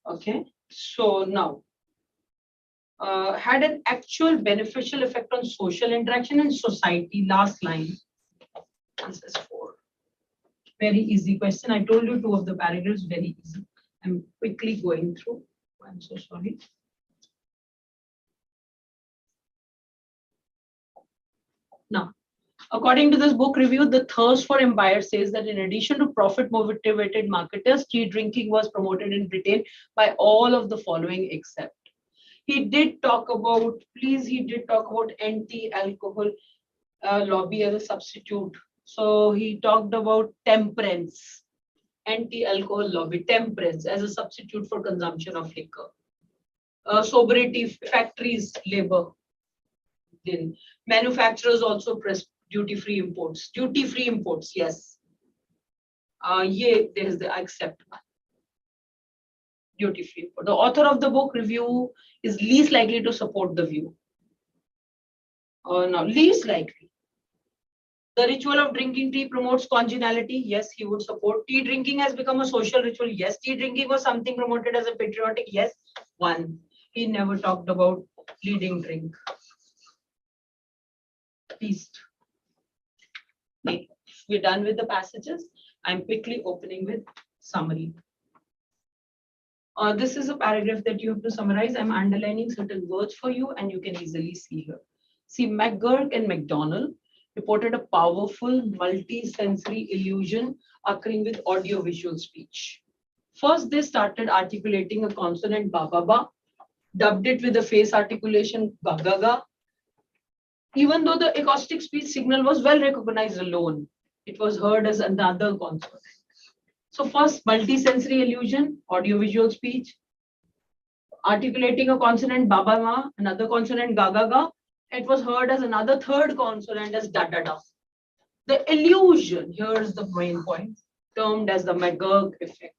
Okay. So now, had an actual beneficial effect on social interaction and society. Last line. Answers 4. Very easy question. I told you 2 of the paragraphs, very easy. I'm quickly going through. I'm so sorry. Now, According to this book review, The Thirst for Empire says that in addition to profit-motivated marketers, tea drinking was promoted in Britain by all of the following except. He did talk about anti-alcohol lobby as a substitute. So he talked about temperance, anti-alcohol lobby, temperance as a substitute for consumption of liquor. Sobriety, factories, labor. Then manufacturers also press duty-free imports. Duty-free imports, yes. There is the accept one. Duty-free import. The author of the book review is least likely to support the view. Now, least likely. The ritual of drinking tea promotes congeniality. Yes, he would support. Tea drinking has become a social ritual. Yes, tea drinking was something promoted as a patriotic. Yes, one. He never talked about leading drink. Least. Okay. We're done with the passages. I'm quickly opening with summary. This is a paragraph that you have to summarize. I'm underlining certain words for you and you can easily see here. See, McGurk and McDonald reported a powerful multi-sensory illusion occurring with audio-visual speech. First, they started articulating a consonant ba-ba-ba, dubbed it with a face articulation ga-ga-ga. Even though the acoustic speech signal was well recognized alone, it was heard as another consonant. So first, multi-sensory illusion, audio-visual speech, articulating a consonant ba-ba-ma, another consonant ga-ga-ga. It was heard as another third consonant as da-da-da. The illusion, here's the main point, termed as the McGurk effect,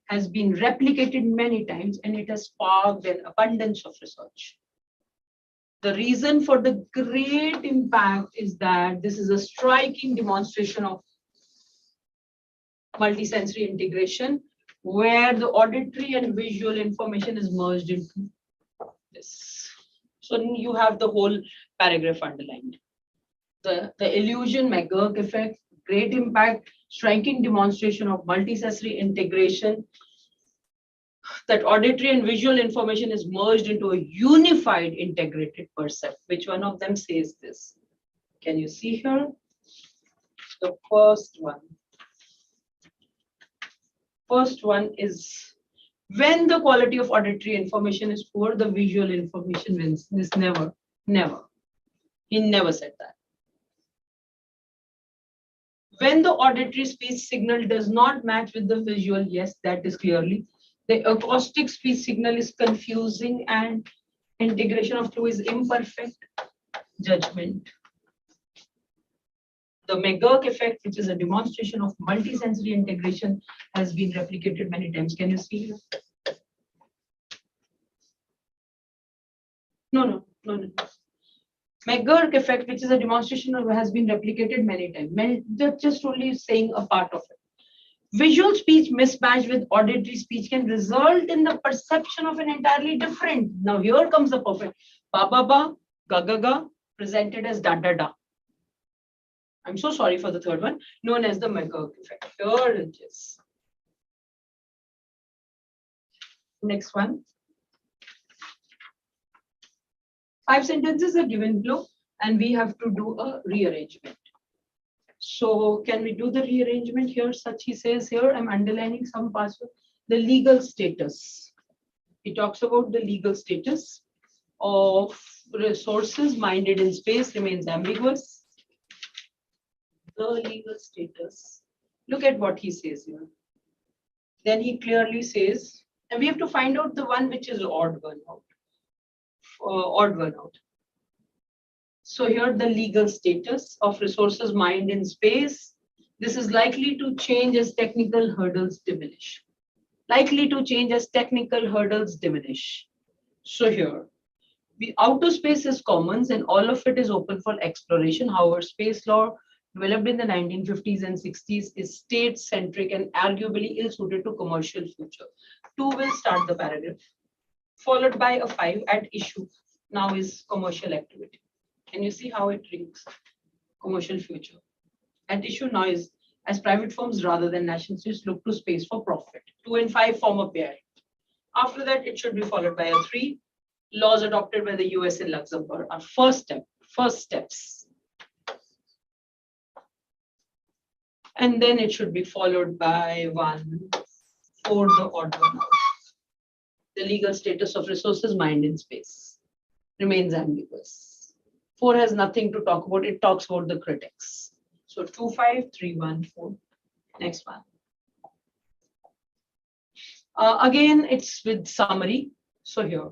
has been replicated many times and it has sparked an abundance of research. The reason for the great impact is that this is a striking demonstration of multisensory integration where the auditory and visual information is merged into this. So you have the whole paragraph underlined. The illusion, McGurk effect, great impact, striking demonstration of multisensory integration, that auditory and visual information is merged into a unified integrated percept. Which one of them says this? Can you see here? The first one. First one is when the quality of auditory information is poor, the visual information wins. This never. He never said that. When the auditory speech signal does not match with the visual, yes, that is clearly. The acoustic speech signal is confusing and integration of two is imperfect. Judgment. The McGurk effect, which is a demonstration of multisensory integration, has been replicated many times. Can you see here? No. McGurk effect, which is a demonstration of, has been replicated many times. They're just only saying a part of it. Visual speech mismatched with auditory speech can result in the perception of an entirely different. Now here comes the perfect. Ba-ba-ba, ga-ga-ga, presented as da-da-da. I'm so sorry for the third one, known as the McGurk effect. Here it is. Next one. 5 sentences are given below and we have to do a rearrangement. So can we do the rearrangement here? Such he says here, I'm underlining some parts of the legal status. He talks about the legal status of resources minded in space remains ambiguous. The legal status. Look at what he says here. Then he clearly says, and we have to find out the one which is odd one out. So here the legal status of resources mined in space. This is likely to change as technical hurdles diminish. Likely to change as technical hurdles diminish. So here, the outer space is commons and all of it is open for exploration. However, space law developed in the 1950s and 60s is state-centric and arguably ill-suited to commercial future. 2 will start the paragraph, followed by a 5 at issue. Now is commercial activity. Can you see how it rings? Commercial future. At issue now is as private firms rather than national states look to space for profit. 2 and 5 form a pair. After that, it should be followed by a 3. Laws adopted by the US and Luxembourg are first steps. And then it should be followed by 1 for the odd one out. The legal status of resources, mind in space, remains ambiguous. 4 has nothing to talk about. It talks about the critics. So 2, 5, 3, 1, 4. Next one. Again, it's with summary. So here.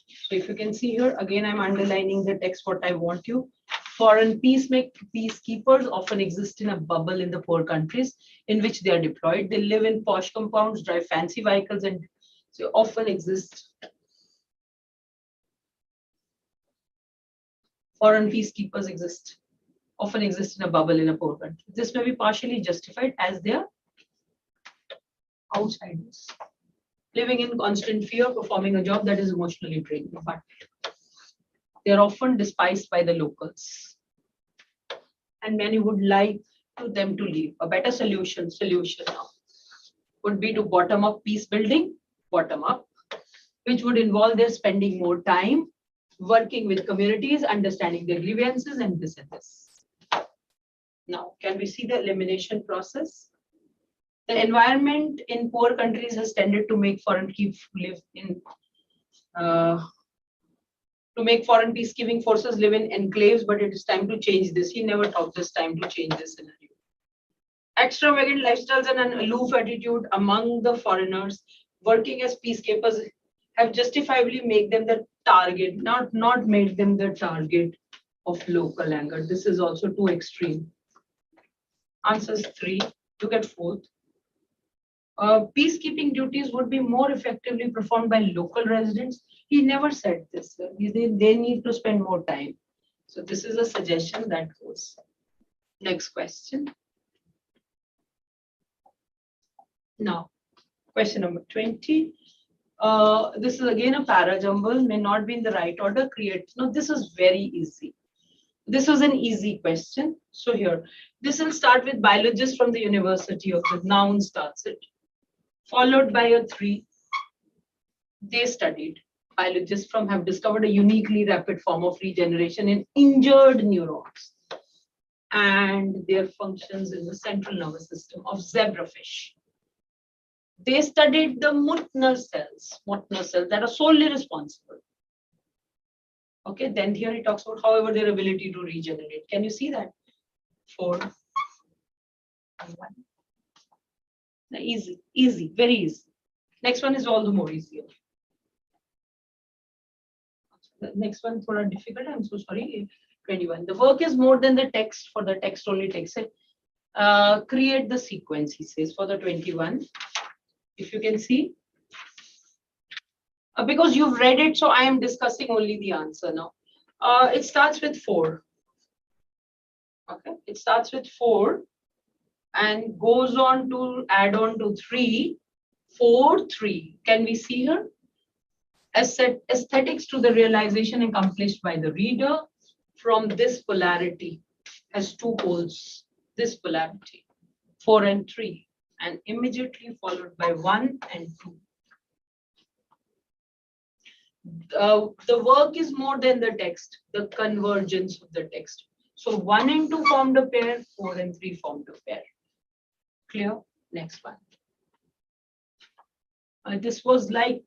So if you can see here, again, I'm underlining the text, what I want you. Foreign peacekeepers often exist in a bubble in the poor countries in which they are deployed. They live in posh compounds, drive fancy vehicles, and so often exist. Foreign peacekeepers often exist in a bubble in a poor country. This may be partially justified as they are outsiders, living in constant fear, performing a job that is emotionally draining, but they are often despised by the locals. And many would like them to leave. A better solution now would be to bottom up peace building, bottom up, which would involve their spending more time working with communities, understanding their grievances, and this and this. Now, can we see the elimination process? The environment in poor countries has tended to make foreign peacekeeping forces live in enclaves, but it is time to change this. He never talked this time to change this scenario. Extravagant lifestyles and an aloof attitude among the foreigners working as peacekeepers have justifiably made them the target, not made them the target of local anger. This is also too extreme. Answers 3. Look at 4th. Peacekeeping duties would be more effectively performed by local residents. He never said this. They need to spend more time. So this is a suggestion that goes. Next question. Now, question number 20. This is again a para jumble, may not be in the right order. No, this is very easy. This was an easy question. So here, this will start with biologists from the University of the noun starts it, followed by a 3. They studied. Biologists have discovered a uniquely rapid form of regeneration in injured neurons and their functions in the central nervous system of zebrafish. They studied the Muttner cells that are solely responsible. Okay, then here he talks about, however, their ability to regenerate. Can you see that? 4. 1. Easy, very easy. Next one is all the more easier. The next one for a difficult, I'm so sorry. 21. The work is more than the text. For the text only takes it. Create the sequence, he says, for the 21. If you can see. Because you've read it, so I am discussing only the answer now. It starts with 4. Okay, it starts with 4 and goes on to add on to 3, 4, 3. Can we see here? Aesthetics to the realization accomplished by the reader from this polarity has 2 poles. This polarity, 4 and 3, and immediately followed by 1 and 2. The work is more than the text, the convergence of the text. So 1 and 2 formed a pair, 4 and 3 formed a pair. Clear? Next one. This was like,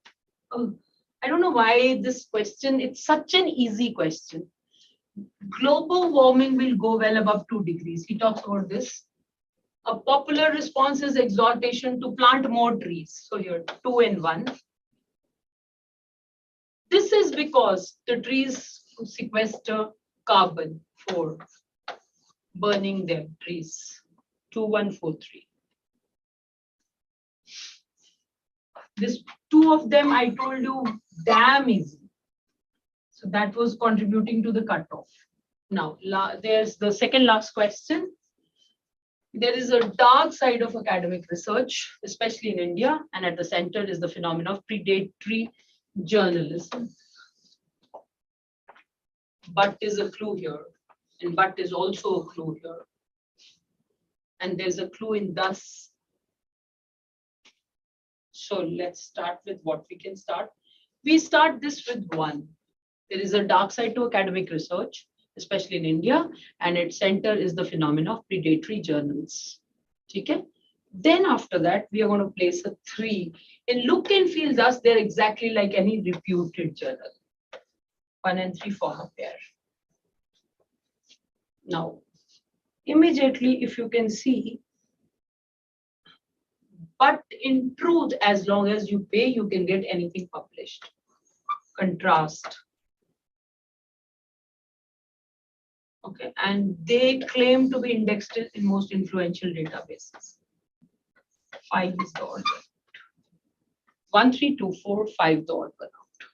I don't know why this question, it's such an easy question. Global warming will go well above 2 degrees. He talks about this. A popular response is exhortation to plant more trees. So here, 2 and 1. This is because the trees sequester carbon for burning them, trees. 2, 1, 4, 3. This 2 of them, I told you, damn easy. So that was contributing to the cutoff. Now, there's the second last question. There is a dark side of academic research, especially in India, and at the center is the phenomenon of predatory journalism. But is a clue here, and but is also a clue here. And there's a clue in thus. So let's start with what we can start. We start this with 1. There is a dark side to academic research, especially in India, and its center is the phenomenon of predatory journals. Okay. Then after that, we are going to place a 3. In look and feel, thus they're exactly like any reputed journal. 1 and 3 form a pair. Now, immediately, if you can see, but in truth, as long as you pay, you can get anything published. Contrast. Okay, and they claim to be indexed in most influential databases. 5 is the order. 1, 3, 2, 4, 5 the odd one out.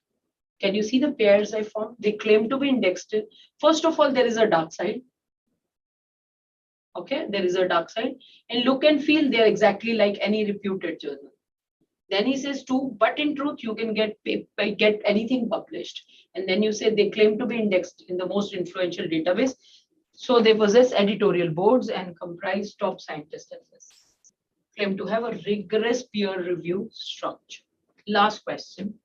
Can you see the pairs I formed? They claim to be indexed. First of all, there is a dark side. Okay, there is a dark side. And look and feel, they are exactly like any reputed journal. Then he says 2, but in truth, you can get anything published. And then you say they claim to be indexed in the most influential database. So they possess editorial boards and comprise top scientists at this. Claim to have a rigorous peer review structure. Last question.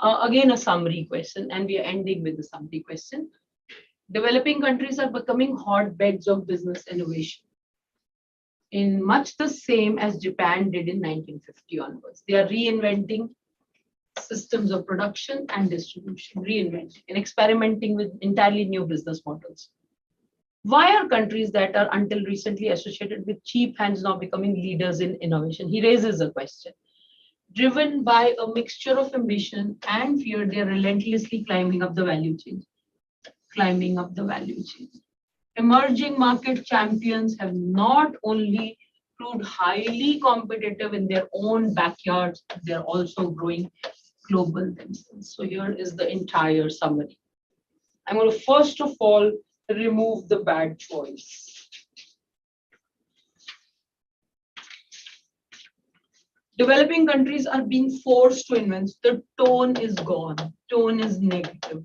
Again, a summary question, and we are ending with the summary question. Developing countries are becoming hotbeds of business innovation in much the same as Japan did in 1950 onwards. They are reinventing systems of production and distribution, reinventing and experimenting with entirely new business models. Why are countries that are until recently associated with cheap hands now becoming leaders in innovation? He raises a question. Driven by a mixture of ambition and fear, they are relentlessly climbing up the value chain. Climbing up the value chain. Emerging market champions have not only proved highly competitive in their own backyards, they're also growing global themselves. So here is the entire summary. I'm going to first of all remove the bad choice. Developing countries are being forced to invent. The tone is gone. Tone is negative.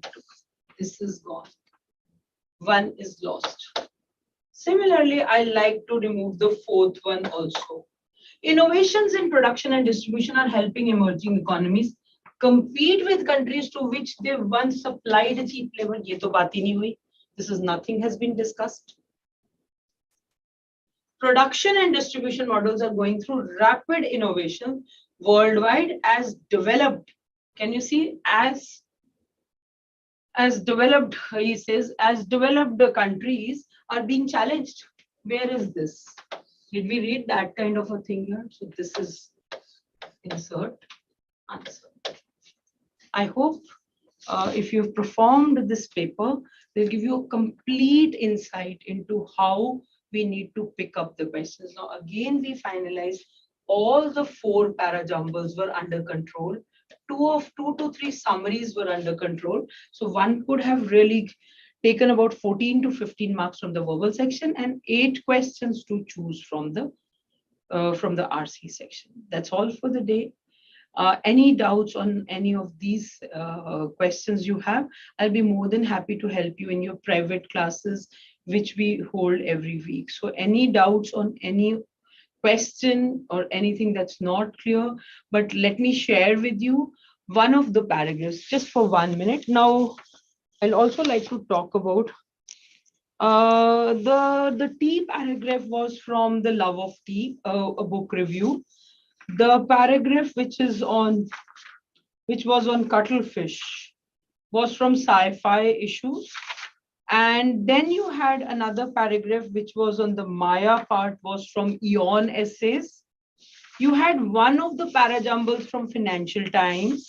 This is gone. 1 is lost. Similarly, I like to remove the 4th one also. Innovations in production and distribution are helping emerging economies compete with countries to which they once supplied a cheap labor. Ye to baat hi nahi hui. This is nothing has been discussed. Production and distribution models are going through rapid innovation worldwide as developed. Can you see? As developed, he says, as developed countries are being challenged. Where is this? Did we read that kind of a thing here? So this is insert, answer. I hope if you've performed this paper, they'll give you a complete insight into how we need to pick up the questions. Now, again, we finalized all the 4 parajumbles were under control. 2 to 3 summaries were under control. So one could have really taken about 14 to 15 marks from the verbal section and 8 questions to choose from the RC section. That's all for the day. Any doubts on any of these questions you have, I'll be more than happy to help you in your private classes, which we hold every week. So any doubts on any question or anything that's not clear, but let me share with you one of the paragraphs just for 1 minute. Now, I'll also like to talk about the tea paragraph was from The Love of Tea, a book review. The paragraph which was on Cuttlefish was from Sci-Fi Issues. And then you had another paragraph which was on the Maya part was from Eon Essays. You had one of the parajumbles from Financial Times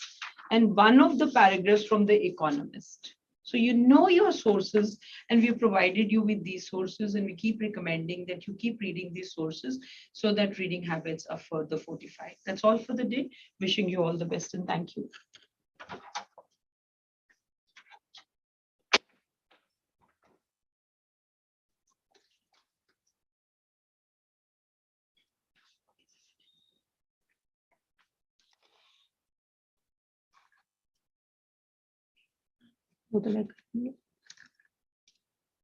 and one of the paragraphs from The Economist. So you know your sources, and we provided you with these sources, and we keep recommending that you keep reading these sources so that reading habits are further fortified. That's all for the day. Wishing you all the best, and thank you. वो तो मैं